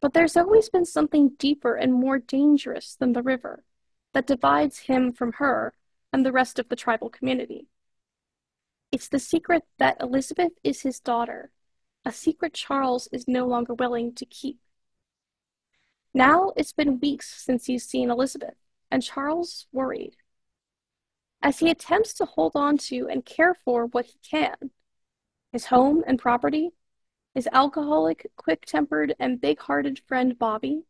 But there's always been something deeper and more dangerous than the river that divides him from her and the rest of the tribal community. It's the secret that Elizabeth is his daughter, a secret Charles is no longer willing to keep. Now it's been weeks since he's seen Elizabeth, and Charles is worried. As he attempts to hold on to and care for what he can, his home and property, his alcoholic, quick-tempered, and big-hearted friend Bobby,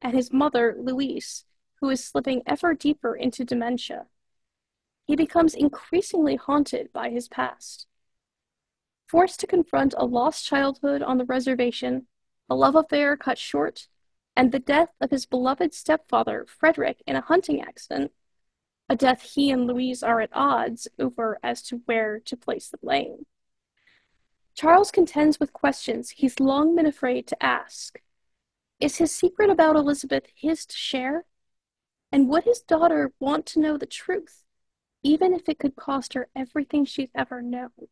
and his mother, Louise, who is slipping ever deeper into dementia, he becomes increasingly haunted by his past. Forced to confront a lost childhood on the reservation, a love affair cut short, and the death of his beloved stepfather, Frederick, in a hunting accident, a death he and Louise are at odds over as to where to place the blame, Charles contends with questions he's long been afraid to ask. Is his secret about Elizabeth his to share? And would his daughter want to know the truth, even if it could cost her everything she's ever known?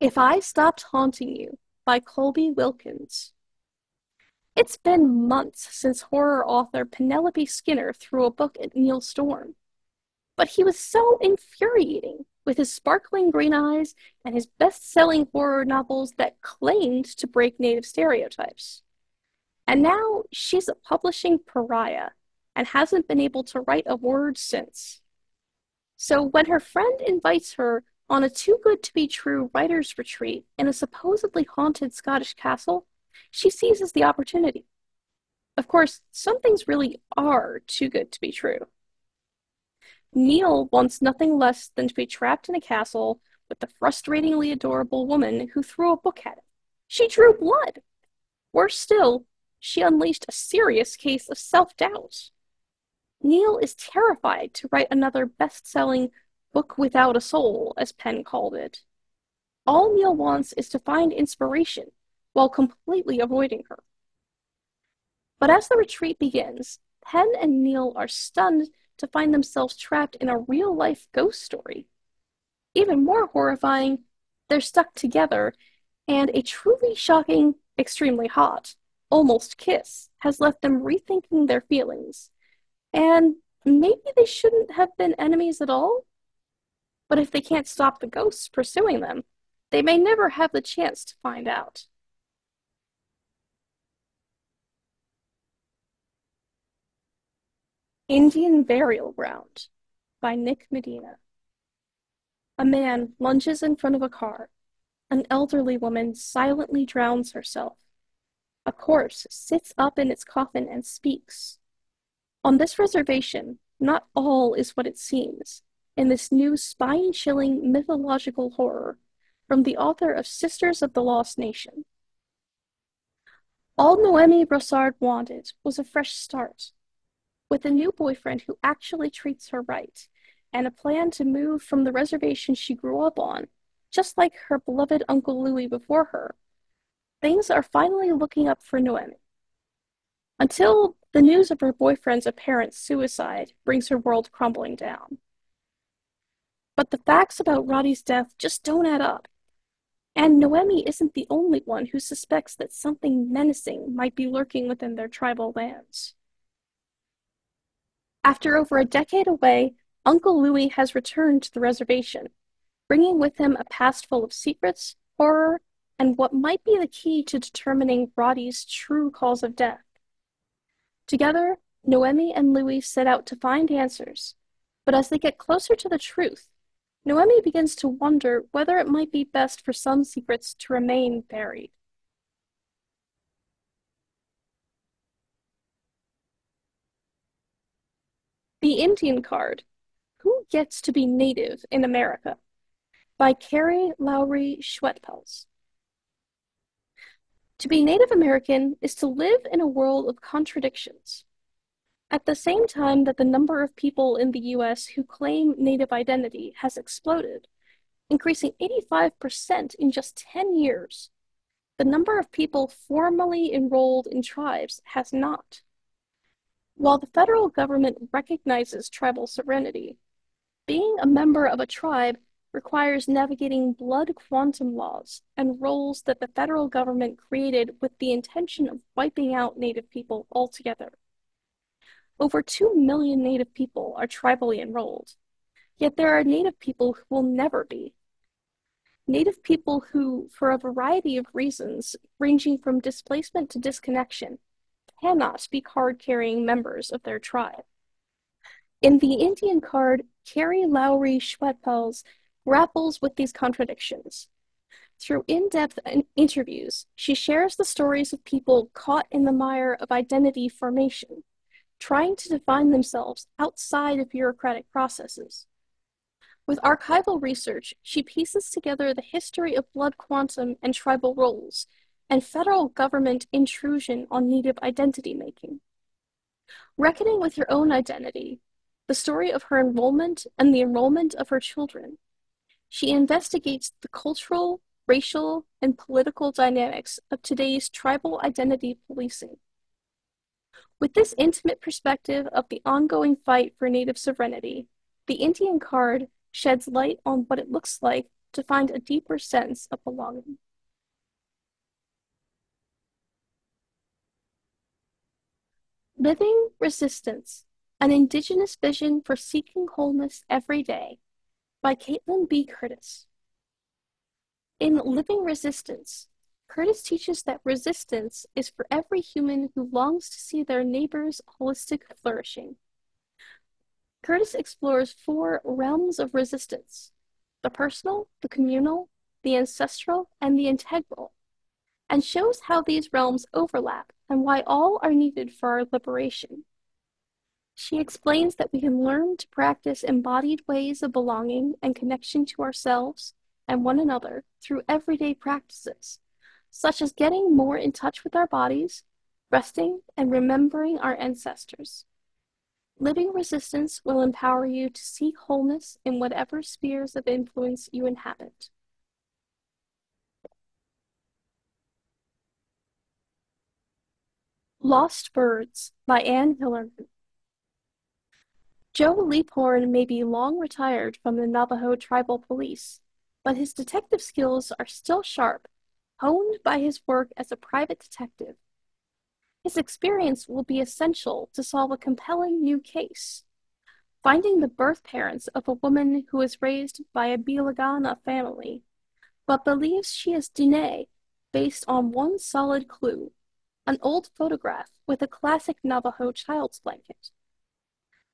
If I Stopped Haunting You by Colby Wilkins. It's been months since horror author Penelope Skinner threw a book at Neil Storm, but he was so infuriating with his sparkling green eyes and his best-selling horror novels that claimed to break native stereotypes. And now she's a publishing pariah and hasn't been able to write a word since. So when her friend invites her on a too good to be true writer's retreat in a supposedly haunted Scottish castle, she seizes the opportunity. Of course, some things really are too good to be true. Neil wants nothing less than to be trapped in a castle with the frustratingly adorable woman who threw a book at him. She drew blood. Worse still, she unleashed a serious case of self-doubt. Neil is terrified to write another best-selling book without a soul, as Penn called it. All Neil wants is to find inspiration while completely avoiding her. But as the retreat begins, Penn and Neil are stunned to find themselves trapped in a real-life ghost story. Even more horrifying, they're stuck together, and a truly shocking, extremely hot, almost kiss has left them rethinking their feelings. And maybe they shouldn't have been enemies at all? But if they can't stop the ghosts pursuing them, they may never have the chance to find out. Indian Burial Ground by Nick Medina. A man lunges in front of a car. An elderly woman silently drowns herself. A corpse sits up in its coffin and speaks. On this reservation, not all is what it seems, in this new spine-chilling mythological horror from the author of Sisters of the Lost Nation. All Noemi Brossard wanted was a fresh start, with a new boyfriend who actually treats her right, and a plan to move from the reservation she grew up on, just like her beloved Uncle Louis before her. Things are finally looking up for Noemi. Until the news of her boyfriend's apparent suicide brings her world crumbling down. But the facts about Roddy's death just don't add up. And Noemi isn't the only one who suspects that something menacing might be lurking within their tribal lands. After over a decade away, Uncle Louis has returned to the reservation, bringing with him a past full of secrets, horror, and what might be the key to determining Roddy's true cause of death. Together, Noemi and Louis set out to find answers, but as they get closer to the truth, Noemi begins to wonder whether it might be best for some secrets to remain buried. The Indian Card: Who Gets to be Native in America? By Carrie Lowry Schwetpels. To be Native American is to live in a world of contradictions. At the same time that the number of people in the US who claim Native identity has exploded, increasing 85% in just 10 years, the number of people formally enrolled in tribes has not. While the federal government recognizes tribal sovereignty, being a member of a tribe requires navigating blood quantum laws and rules that the federal government created with the intention of wiping out Native people altogether. Over 2 million Native people are tribally enrolled, yet there are Native people who will never be. Native people who, for a variety of reasons, ranging from displacement to disconnection, cannot be card-carrying members of their tribe. In the Indian Card, Carrie Lowry Schwetpels grapples with these contradictions. Through in-depth interviews, she shares the stories of people caught in the mire of identity formation, trying to define themselves outside of bureaucratic processes. With archival research, she pieces together the history of blood quantum and tribal roles, and federal government intrusion on Native identity making. Reckoning with your own identity, the story of her enrollment and the enrollment of her children, she investigates the cultural, racial, and political dynamics of today's tribal identity policing. With this intimate perspective of the ongoing fight for Native sovereignty, the Indian Card sheds light on what it looks like to find a deeper sense of belonging. Living Resistance, an Indigenous Vision for Seeking Wholeness Every Day by Caitlin B. Curtis. In Living Resistance, Curtis teaches that resistance is for every human who longs to see their neighbor's holistic flourishing. Curtis explores four realms of resistance: the personal, the communal, the ancestral, and the integral, and shows how these realms overlap and why all are needed for our liberation. She explains that we can learn to practice embodied ways of belonging and connection to ourselves and one another through everyday practices, such as getting more in touch with our bodies, resting, and remembering our ancestors. Living Resistance will empower you to seek wholeness in whatever spheres of influence you inhabit. Lost Birds by Anne Hillerman. Joe Leaphorn may be long retired from the Navajo Tribal Police, but his detective skills are still sharp, honed by his work as a private detective. His experience will be essential to solve a compelling new case: finding the birth parents of a woman who was raised by a Bilagana family, but believes she is Diné based on one solid clue: an old photograph with a classic Navajo child's blanket.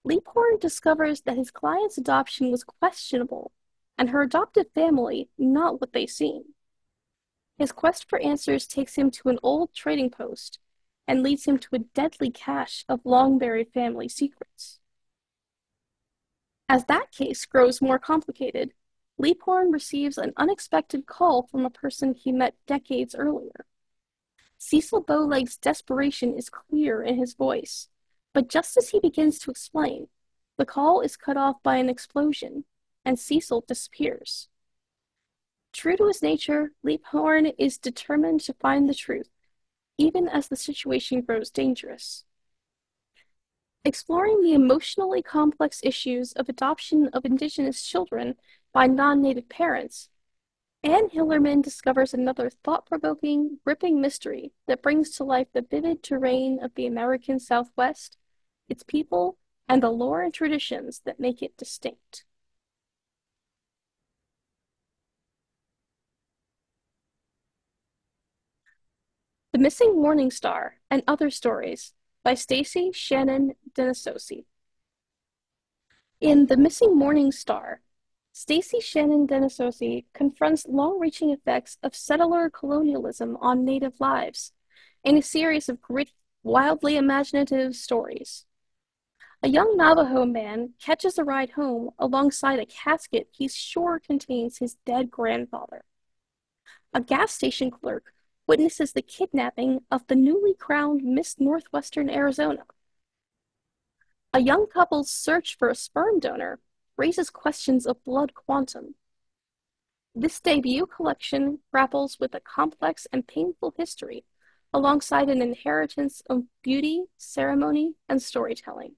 Leaphorn discovers that his client's adoption was questionable, and her adoptive family not what they seem. His quest for answers takes him to an old trading post and leads him to a deadly cache of long-buried family secrets. As that case grows more complicated, Leaphorn receives an unexpected call from a person he met decades earlier. Cecil Bowleg's desperation is clear in his voice, but just as he begins to explain, the call is cut off by an explosion, and Cecil disappears. True to his nature, Leaphorn is determined to find the truth, even as the situation grows dangerous. Exploring the emotionally complex issues of adoption of Indigenous children by non-Native parents, Anne Hillerman discovers another thought-provoking, gripping mystery that brings to life the vivid terrain of the American Southwest, its people, and the lore and traditions that make it distinct. The Missing Morning Star and Other Stories by Stacy Shannon Denisossi. In The Missing Morning Star, Stacy Shannon Denisossi confronts long-reaching effects of settler colonialism on Native lives in a series of gritty, wildly imaginative stories. A young Navajo man catches a ride home alongside a casket he's sure contains his dead grandfather. A gas station clerk witnesses the kidnapping of the newly crowned Miss Northwestern Arizona. A young couple's search for a sperm donor raises questions of blood quantum. This debut collection grapples with a complex and painful history alongside an inheritance of beauty, ceremony, and storytelling.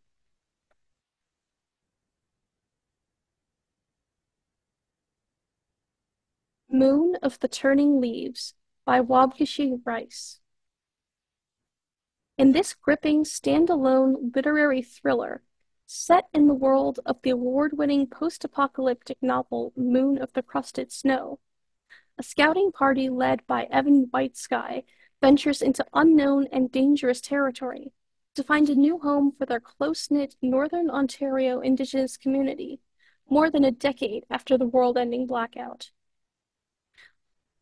Moon of the Turning Leaves by Wabkeshe Rice. In this gripping, standalone literary thriller, set in the world of the award-winning post-apocalyptic novel Moon of the Crusted Snow, a scouting party led by Evan Whitesky ventures into unknown and dangerous territory to find a new home for their close-knit Northern Ontario Indigenous community more than a decade after the world-ending blackout.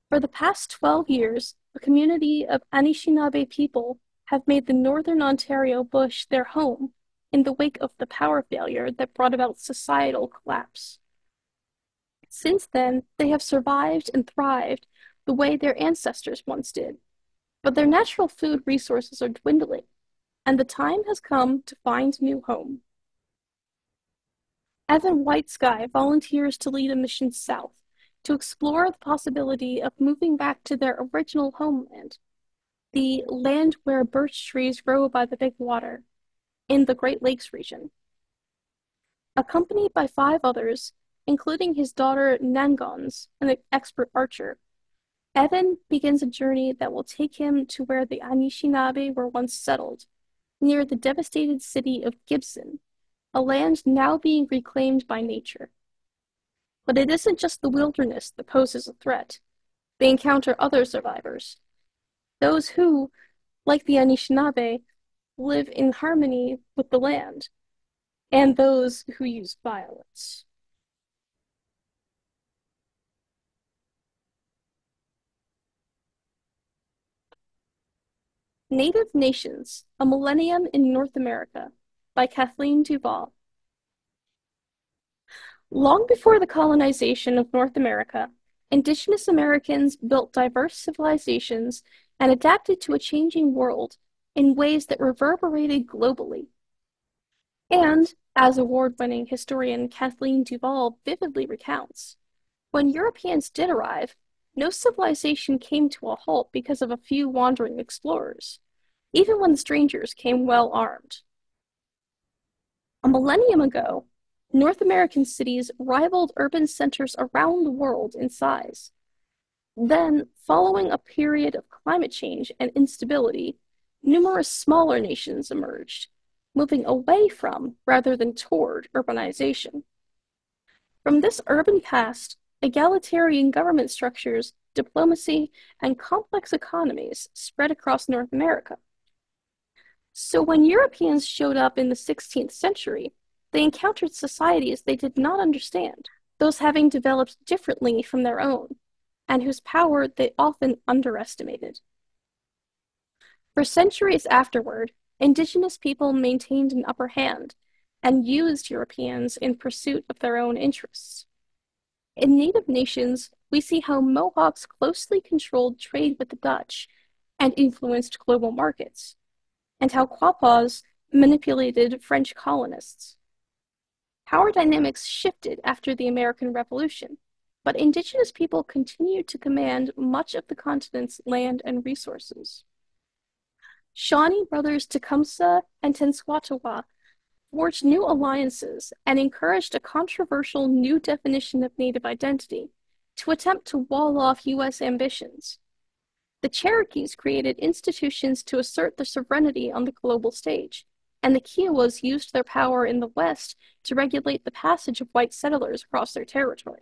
For the past 12 years, a community of Anishinaabe people have made the Northern Ontario bush their home in the wake of the power failure that brought about societal collapse. Since then, they have survived and thrived the way their ancestors once did, but their natural food resources are dwindling, and the time has come to find a new home. Evan Whitesky volunteers to lead a mission south to explore the possibility of moving back to their original homeland, the land where birch trees grow by the big water, in the Great Lakes region. Accompanied by 5 others, including his daughter Nangons, an expert archer. Evan begins a journey that will take him to where the Anishinaabe were once settled, near the devastated city of Gibson, a land now being reclaimed by nature. But it isn't just the wilderness that poses a threat. They encounter other survivors, those who, like the Anishinaabe, live in harmony with the land, and those who use violence. Native Nations, A Millennium in North America by Kathleen Duval. Long before the colonization of North America, Indigenous Americans built diverse civilizations and adapted to a changing world in ways that reverberated globally. And, as award-winning historian Kathleen Duval vividly recounts, when Europeans did arrive, no civilization came to a halt because of a few wandering explorers, even when the strangers came well armed. A millennium ago, North American cities rivaled urban centers around the world in size. Then, following a period of climate change and instability, numerous smaller nations emerged, moving away from rather than toward urbanization. From this urban past, egalitarian government structures, diplomacy, and complex economies spread across North America. So when Europeans showed up in the 16th century, they encountered societies they did not understand, those having developed differently from their own, and whose power they often underestimated. For centuries afterward, indigenous people maintained an upper hand and used Europeans in pursuit of their own interests. In Native nations, we see how Mohawks closely controlled trade with the Dutch and influenced global markets, and how Quapaws manipulated French colonists. Power dynamics shifted after the American Revolution, but indigenous people continued to command much of the continent's land and resources. Shawnee brothers Tecumseh and Tenskwatawa forged new alliances and encouraged a controversial new definition of Native identity to attempt to wall off U.S. ambitions. The Cherokees created institutions to assert their sovereignty on the global stage, and the Kiowas used their power in the West to regulate the passage of white settlers across their territory.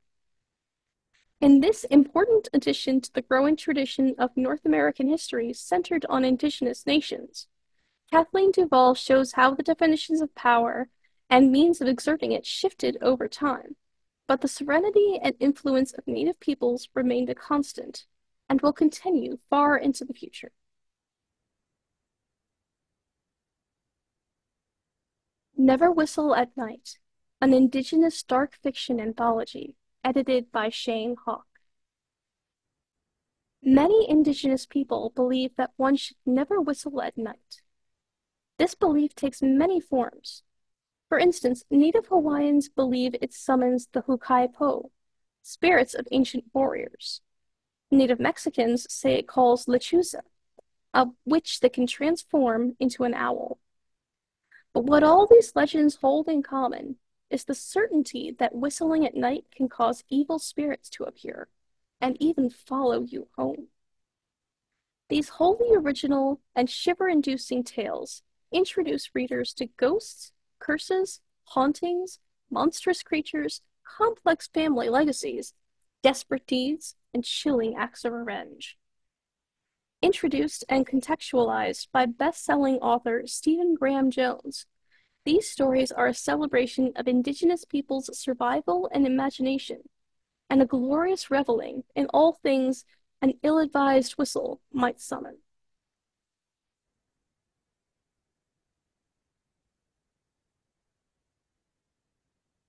In this important addition to the growing tradition of North American history centered on indigenous nations, Kathleen Duval shows how the definitions of power and means of exerting it shifted over time, but the serenity and influence of Native peoples remained a constant and will continue far into the future. Never Whistle at Night, an Indigenous dark fiction anthology, edited by Shane Hawk. Many Indigenous people believe that one should never whistle at night. This belief takes many forms. For instance, Native Hawaiians believe it summons the Hukaipo, spirits of ancient warriors. Native Mexicans say it calls Lechuza, a witch that can transform into an owl. But what all these legends hold in common is the certainty that whistling at night can cause evil spirits to appear and even follow you home. These wholly original and shiver-inducing tales introduce readers to ghosts, curses, hauntings, monstrous creatures, complex family legacies, desperate deeds, and chilling acts of revenge. Introduced and contextualized by best-selling author Stephen Graham Jones, these stories are a celebration of Indigenous peoples' survival and imagination, and a glorious reveling in all things an ill-advised whistle might summon.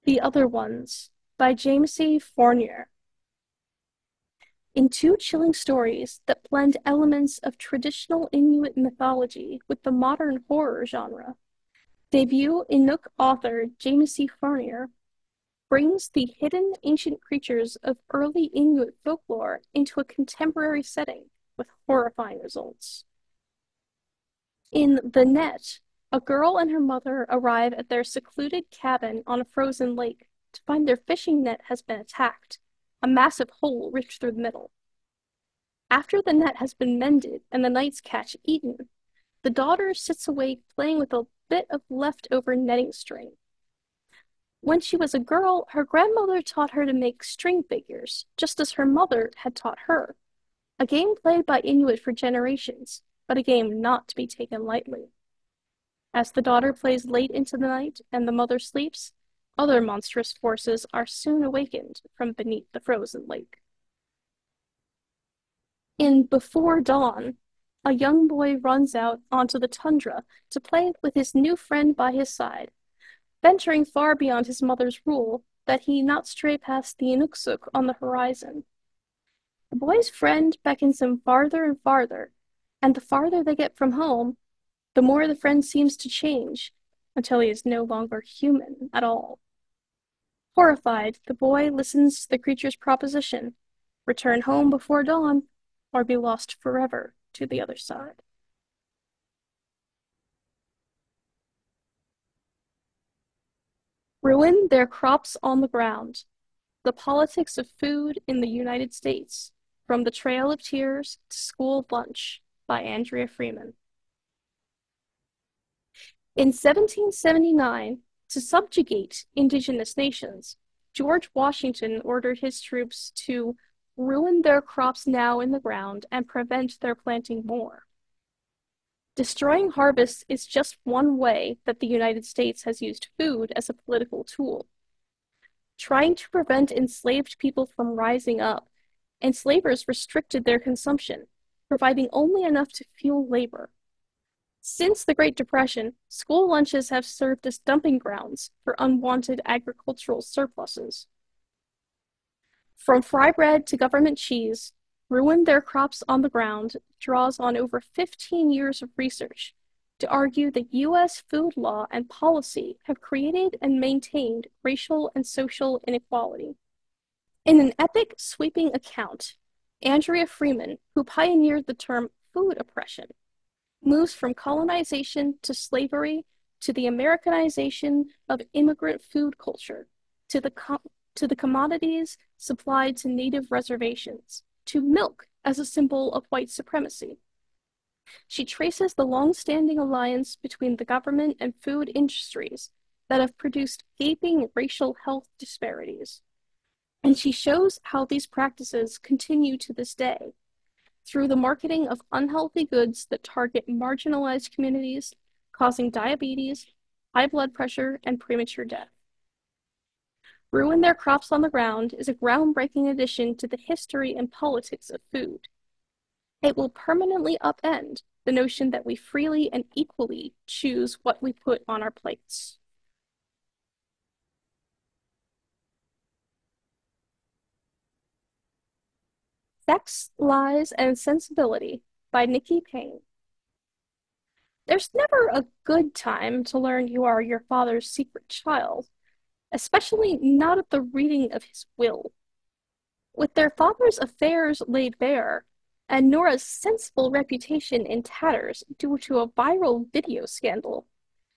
The Other Ones by James C. Fournier. In two chilling stories that blend elements of traditional Inuit mythology with the modern horror genre, debut Inuk author James C. Fournier brings the hidden ancient creatures of early Inuit folklore into a contemporary setting with horrifying results. In The Net, a girl and her mother arrive at their secluded cabin on a frozen lake, to find their fishing net has been attacked, a massive hole ripped through the middle. After the net has been mended and the night's catch eaten, the daughter sits awake playing with a bit of leftover netting string. When she was a girl, her grandmother taught her to make string figures, just as her mother had taught her, a game played by Inuit for generations, but a game not to be taken lightly. As the daughter plays late into the night and the mother sleeps, other monstrous forces are soon awakened from beneath the frozen lake. In Before Dawn, a young boy runs out onto the tundra to play with his new friend by his side, venturing far beyond his mother's rule that he not stray past the Inuksuk on the horizon. The boy's friend beckons him farther and farther, and the farther they get from home, the more the friend seems to change, until he is no longer human at all. Horrified, the boy listens to the creature's proposition: return home before dawn, or be lost forever to the other side. Ruin their crops on the ground. The politics of food in the United States, from the Trail of Tears to School Lunch, by Andrea Freeman. In 1779, to subjugate indigenous nations, George Washington ordered his troops to ruin their crops now in the ground and prevent their planting more. Destroying harvests is just one way that the United States has used food as a political tool. Trying to prevent enslaved people from rising up, enslavers restricted their consumption, providing only enough to fuel labor. Since the Great Depression, school lunches have served as dumping grounds for unwanted agricultural surpluses. From fry bread to government cheese, ruin their crops on the ground draws on over 15 years of research to argue that U.S. food law and policy have created and maintained racial and social inequality. In an epic, sweeping account, Andrea Freeman, who pioneered the term food oppression, moves from colonization to slavery to the Americanization of immigrant food culture, to the commodities supplied to native reservations, to milk as a symbol of white supremacy. She traces the long-standing alliance between the government and food industries that have produced gaping racial health disparities. And she shows how these practices continue to this day, through the marketing of unhealthy goods that target marginalized communities, causing diabetes, high blood pressure, and premature death. Ruin Their Crops on the Ground is a groundbreaking addition to the history and politics of food. It will permanently upend the notion that we freely and equally choose what we put on our plates. Sex, Lies, and Sensibility by Nikki Payne. There's never a good time to learn you are your father's secret child, especially not at the reading of his will. With their father's affairs laid bare, and Nora's sensible reputation in tatters due to a viral video scandal,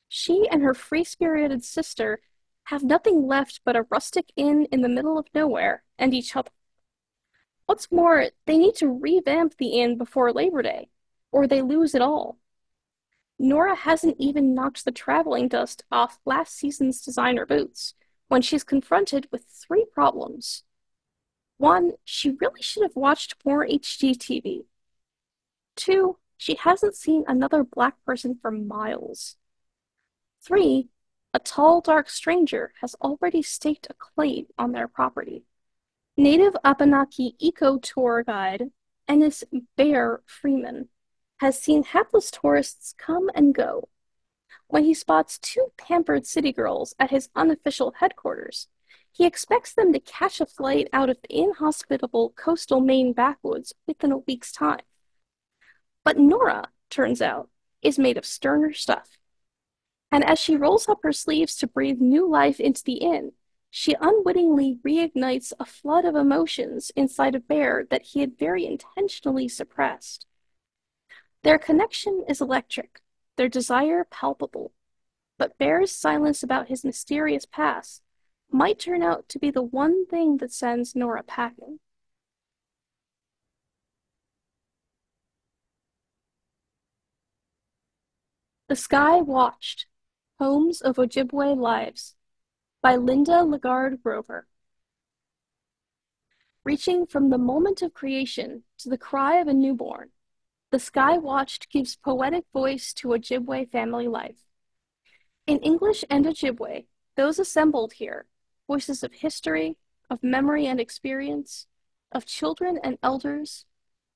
she and her free-spirited sister have nothing left but a rustic inn in the middle of nowhere and each other. What's more, they need to revamp the inn before Labor Day, or they lose it all. Nora hasn't even knocked the traveling dust off last season's designer boots when she's confronted with three problems. One, she really should have watched more HGTV. Two, she hasn't seen another black person for miles. Three, a tall, dark stranger has already staked a claim on their property. Native Abenaki eco-tour guide Ennis Bear Freeman has seen hapless tourists come and go. When he spots two pampered city girls at his unofficial headquarters, he expects them to catch a flight out of the inhospitable coastal Maine backwoods within a week's time. But Nora, turns out, is made of sterner stuff. And as she rolls up her sleeves to breathe new life into the inn, she unwittingly reignites a flood of emotions inside a bear that he had very intentionally suppressed. Their connection is electric, their desire palpable, but Bear's silence about his mysterious past might turn out to be the one thing that sends Nora packing. The Sky Watched, Poems of Ojibwe Lives by Linda Lagarde Grover. Reaching from the moment of creation to the cry of a newborn, The Sky Watched gives poetic voice to Ojibwe family life. In English and Ojibwe, those assembled here, voices of history, of memory and experience, of children and elders,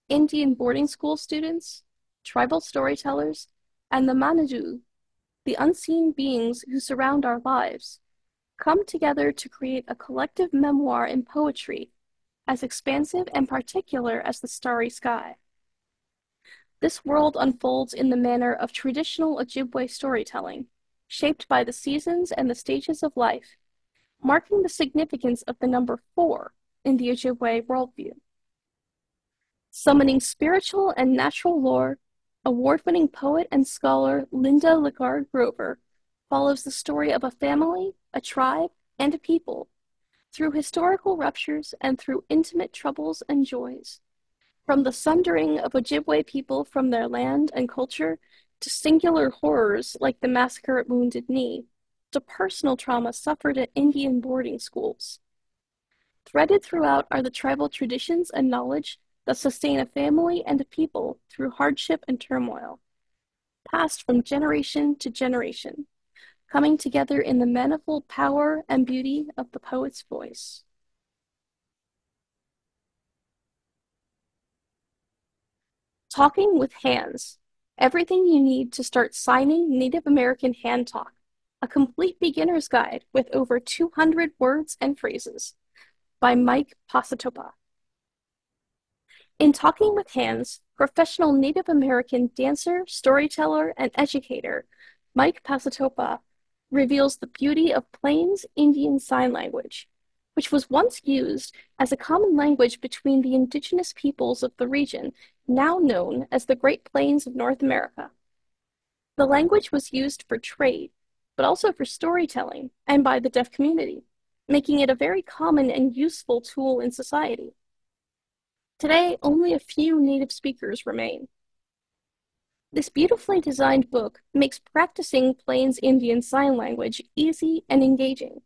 Indian boarding school students, tribal storytellers, and the Manadu, the unseen beings who surround our lives, come together to create a collective memoir in poetry as expansive and particular as the starry sky. This world unfolds in the manner of traditional Ojibwe storytelling, shaped by the seasons and the stages of life, marking the significance of the number 4 in the Ojibwe worldview. Summoning spiritual and natural lore, award-winning poet and scholar Linda Lagarde Grover follows the story of a family, a tribe, and a people through historical ruptures and through intimate troubles and joys. From the sundering of Ojibwe people from their land and culture to singular horrors like the massacre at Wounded Knee, to personal trauma suffered at Indian boarding schools. Threaded throughout are the tribal traditions and knowledge that sustain a family and a people through hardship and turmoil, passed from generation to generation, coming together in the manifold power and beauty of the poet's voice. Talking with Hands, everything you need to start signing Native American hand talk, a complete beginner's guide with over 200 words and phrases, by Mike Pasatopa. In Talking with Hands, professional Native American dancer, storyteller, and educator Mike Pasatopa reveals the beauty of Plains Indian Sign Language, which was once used as a common language between the indigenous peoples of the region now known as the Great Plains of North America. The language was used for trade, but also for storytelling and by the deaf community, making it a very common and useful tool in society. Today, only a few native speakers remain. This beautifully designed book makes practicing Plains Indian Sign Language easy and engaging.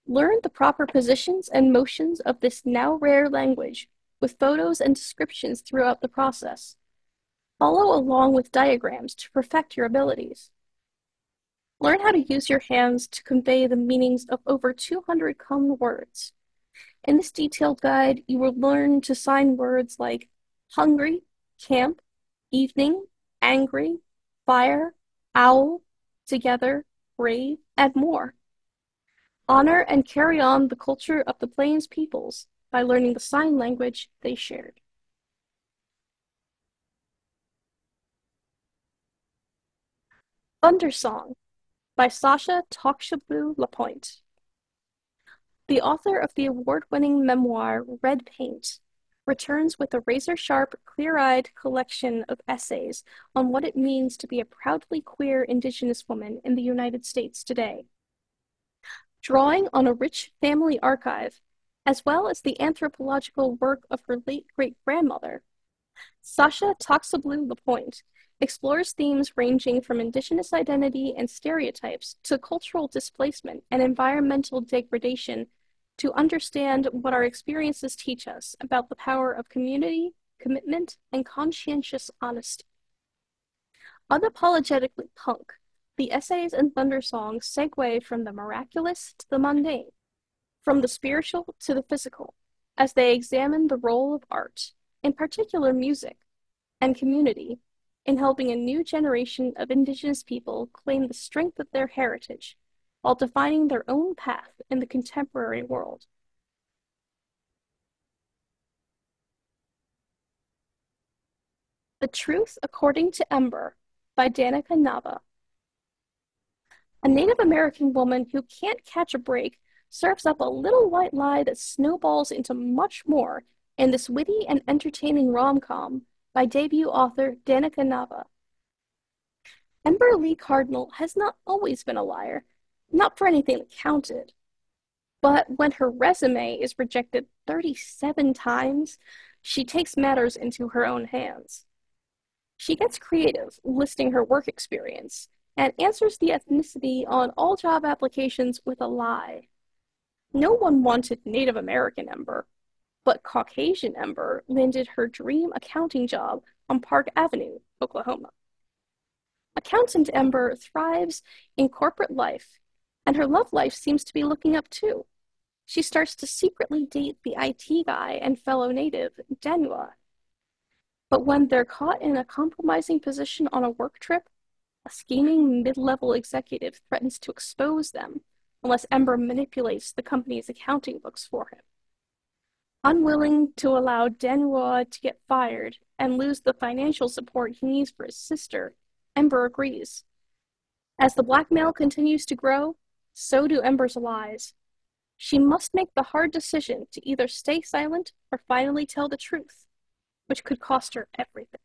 Learn the proper positions and motions of this now rare language with photos and descriptions throughout the process. Follow along with diagrams to perfect your abilities. Learn how to use your hands to convey the meanings of over 200 common words. In this detailed guide, you will learn to sign words like hungry, camp, evening, angry, fire, owl, together, brave, and more. Honor and carry on the culture of the Plains peoples by learning the sign language they shared. Thunder Song by Sasha Tokshablu Lapointe. The author of the award-winning memoir Red Paint returns with a razor-sharp, clear-eyed collection of essays on what it means to be a proudly queer Indigenous woman in the United States today. Drawing on a rich family archive, as well as the anthropological work of her late great-grandmother, Sasha Tokshablu Lapointe explores themes ranging from Indigenous identity and stereotypes to cultural displacement and environmental degradation to understand what our experiences teach us about the power of community, commitment, and conscientious honesty. Unapologetically punk, the essays and thunder songs segue from the miraculous to the mundane, from the spiritual to the physical, as they examine the role of art, in particular music, and community, in helping a new generation of Indigenous people claim the strength of their heritage while defining their own path in the contemporary world. The Truth According to Ember by Danica Nava. A Native American woman who can't catch a break serves up a little white lie that snowballs into much more in this witty and entertaining rom-com by debut author Danica Nava. Ember Lee Cardinal has not always been a liar, not for anything that counted. But when her resume is rejected 37 times, she takes matters into her own hands. She gets creative, listing her work experience, and answers the ethnicity on all job applications with a lie. No one wanted Native American Ember, but Caucasian Ember landed her dream accounting job on Park Avenue, Oklahoma. Accountant Ember thrives in corporate life, and her love life seems to be looking up too. She starts to secretly date the IT guy and fellow native, Danua. But when they're caught in a compromising position on a work trip, a scheming mid-level executive threatens to expose them unless Ember manipulates the company's accounting books for him. Unwilling to allow Danua to get fired and lose the financial support he needs for his sister, Ember agrees. As the blackmail continues to grow, so do Ember's lies. She must make the hard decision to either stay silent or finally tell the truth, which could cost her everything.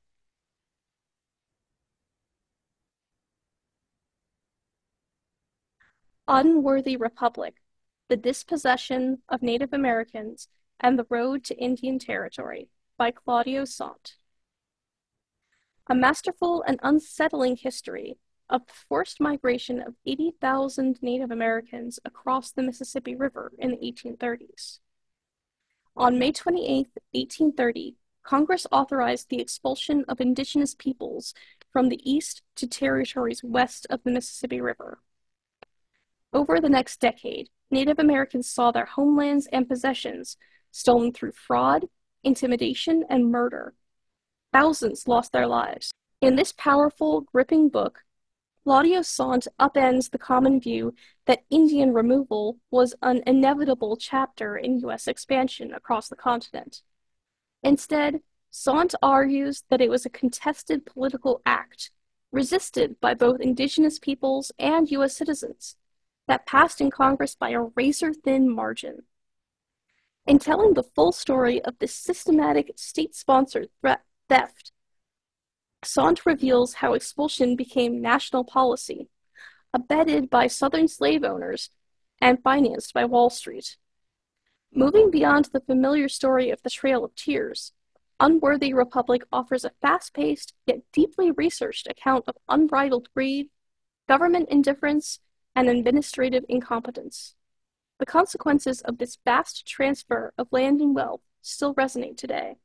Unworthy Republic: The Dispossession of Native Americans and the Road to Indian Territory by Claudio Sant. A masterful and unsettling history of the forced migration of 80,000 Native Americans across the Mississippi River in the 1830s. On May 28, 1830, Congress authorized the expulsion of indigenous peoples from the east to territories west of the Mississippi River. Over the next decade, Native Americans saw their homelands and possessions stolen through fraud, intimidation, and murder. Thousands lost their lives. In this powerful, gripping book, Claudio Sant upends the common view that Indian removal was an inevitable chapter in U.S. expansion across the continent. Instead, Sant argues that it was a contested political act, resisted by both indigenous peoples and U.S. citizens, that passed in Congress by a razor-thin margin. In telling the full story of this systematic, state-sponsored theft, Sant reveals how expulsion became national policy, abetted by Southern slave owners and financed by Wall Street. Moving beyond the familiar story of the Trail of Tears, Unworthy Republic offers a fast-paced yet deeply researched account of unbridled greed, government indifference, and administrative incompetence. The consequences of this vast transfer of land and wealth still resonate today.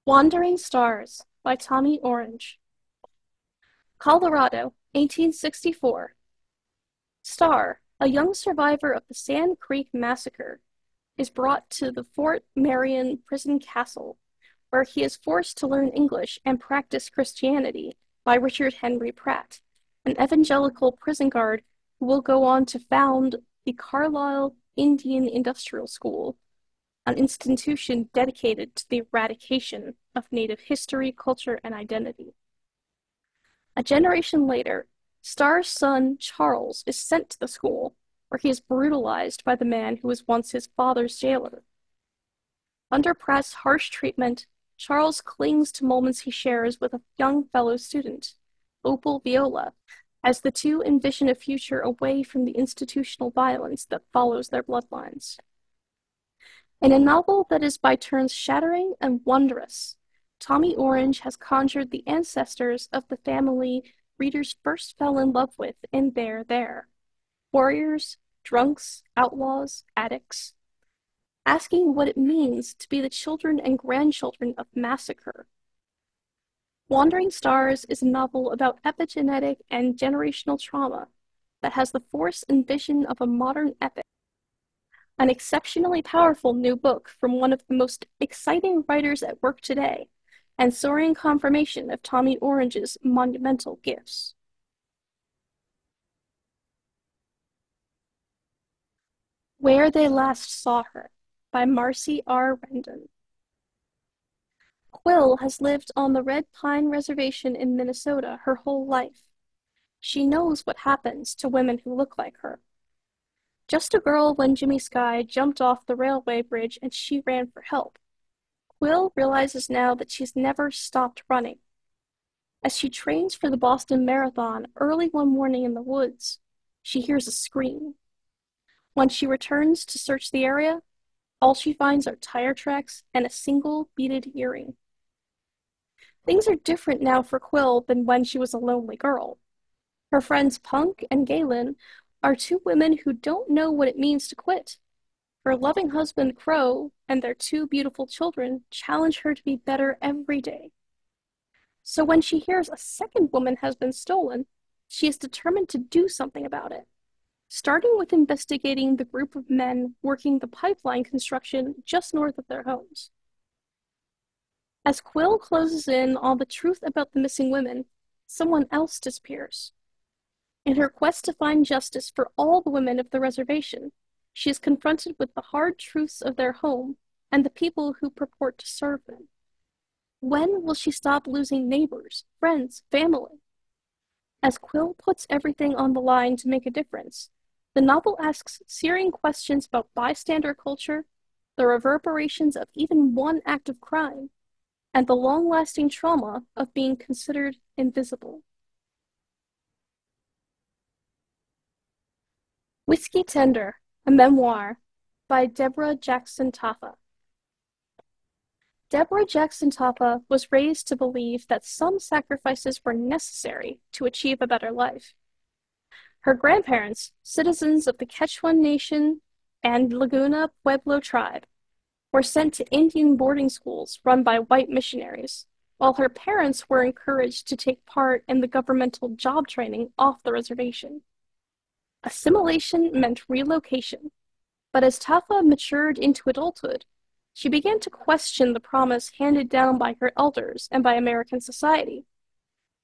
Wandering Stars by Tommy Orange. Colorado, 1864. Star, a young survivor of the Sand Creek Massacre, is brought to the Fort Marion prison castle, where he is forced to learn English and practice Christianity by Richard Henry Pratt, an evangelical prison guard who will go on to found the Carlisle Indian Industrial School, an institution dedicated to the eradication of Native history, culture, and identity. A generation later, Starr's son, Charles, is sent to the school, where he is brutalized by the man who was once his father's jailer. Under Pratt's harsh treatment, Charles clings to moments he shares with a young fellow student, Opal Viola, as the two envision a future away from the institutional violence that follows their bloodlines. In a novel that is by turns shattering and wondrous, Tommy Orange has conjured the ancestors of the family readers first fell in love with in There. Warriors, drunks, outlaws, addicts, asking what it means to be the children and grandchildren of massacre. Wandering Stars is a novel about epigenetic and generational trauma that has the force and vision of a modern epic. An exceptionally powerful new book from one of the most exciting writers at work today, and soaring confirmation of Tommy Orange's monumental gifts. Where They Last Saw Her by Marcy R. Rendon. Quill has lived on the Red Pine Reservation in Minnesota her whole life. She knows what happens to women who look like her. Just a girl when Jimmy Skye jumped off the railway bridge and she ran for help. Quill realizes now that she's never stopped running. As she trains for the Boston Marathon early one morning in the woods, She hears a scream. When she returns to search the area, all she finds are tire tracks and a single beaded earring. Things are different now for Quill than when she was a lonely girl. Her friends Punk and Galen are two women who don't know what it means to quit. Her loving husband Crow and their two beautiful children challenge her to be better every day. So when she hears a second woman has been stolen, she is determined to do something about it, starting with investigating the group of men working the pipeline construction just north of their homes. As Quill closes in on the truth about the missing women, someone else disappears. In her quest to find justice for all the women of the reservation, she is confronted with the hard truths of their home and the people who purport to serve them. When will she stop losing neighbors, friends, family? As Quill puts everything on the line to make a difference, the novel asks searing questions about bystander culture, the reverberations of even one act of crime, and the long-lasting trauma of being considered invisible. Whiskey Tender, a Memoir by Deborah Jackson Taffa. Deborah Jackson Taffa was raised to believe that some sacrifices were necessary to achieve a better life. Her grandparents, citizens of the Quechua Nation and Laguna Pueblo tribe, were sent to Indian boarding schools run by white missionaries, while her parents were encouraged to take part in the governmental job training off the reservation. Assimilation meant relocation, but as Taffa matured into adulthood, she began to question the promise handed down by her elders and by American society,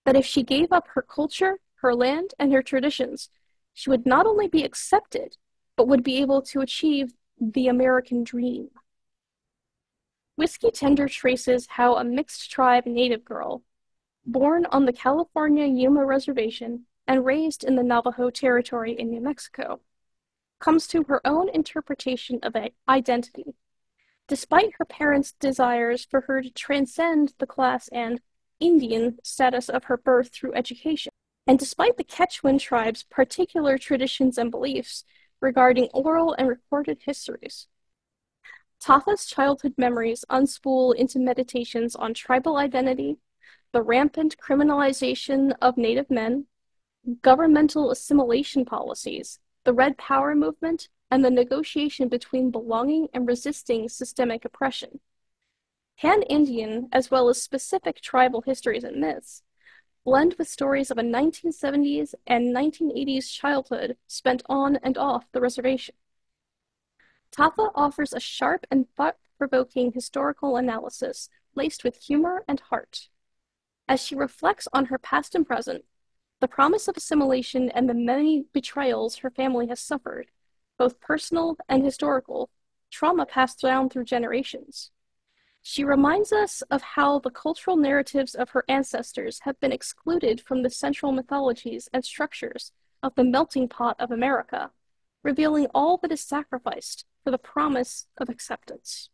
that if she gave up her culture, her land, and her traditions, she would not only be accepted, but would be able to achieve the American dream. Whiskey Tender traces how a mixed-tribe native girl, born on the California Yuma Reservation and raised in the Navajo Territory in New Mexico, comes to her own interpretation of identity, despite her parents' desires for her to transcend the class and Indian status of her birth through education, and despite the Quechuan tribe's particular traditions and beliefs regarding oral and recorded histories. Taffa's childhood memories unspool into meditations on tribal identity, the rampant criminalization of Native men, governmental assimilation policies, the Red Power movement, and the negotiation between belonging and resisting systemic oppression. Pan-Indian, as well as specific tribal histories and myths, blend with stories of a 1970s and 1980s childhood spent on and off the reservation. Taffa offers a sharp and thought-provoking historical analysis laced with humor and heart. As she reflects on her past and present, the promise of assimilation and the many betrayals her family has suffered, both personal and historical, trauma passed down through generations. She reminds us of how the cultural narratives of her ancestors have been excluded from the central mythologies and structures of the melting pot of America, revealing all that is sacrificed for the promise of acceptance.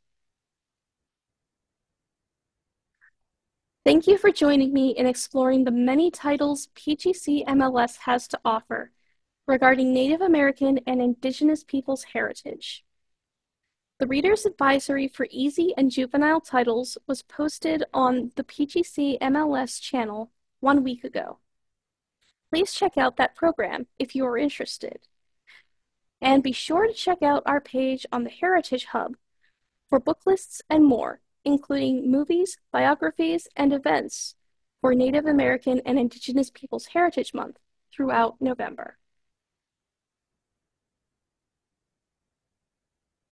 Thank you for joining me in exploring the many titles PGCMLS has to offer regarding Native American and Indigenous peoples' heritage. The Reader's Advisory for Easy and Juvenile Titles was posted on the PGCMLS channel 1 week ago. Please check out that program if you are interested. And be sure to check out our page on the Heritage Hub for book lists and more, including movies, biographies, and events for Native American and Indigenous Peoples Heritage Month throughout November.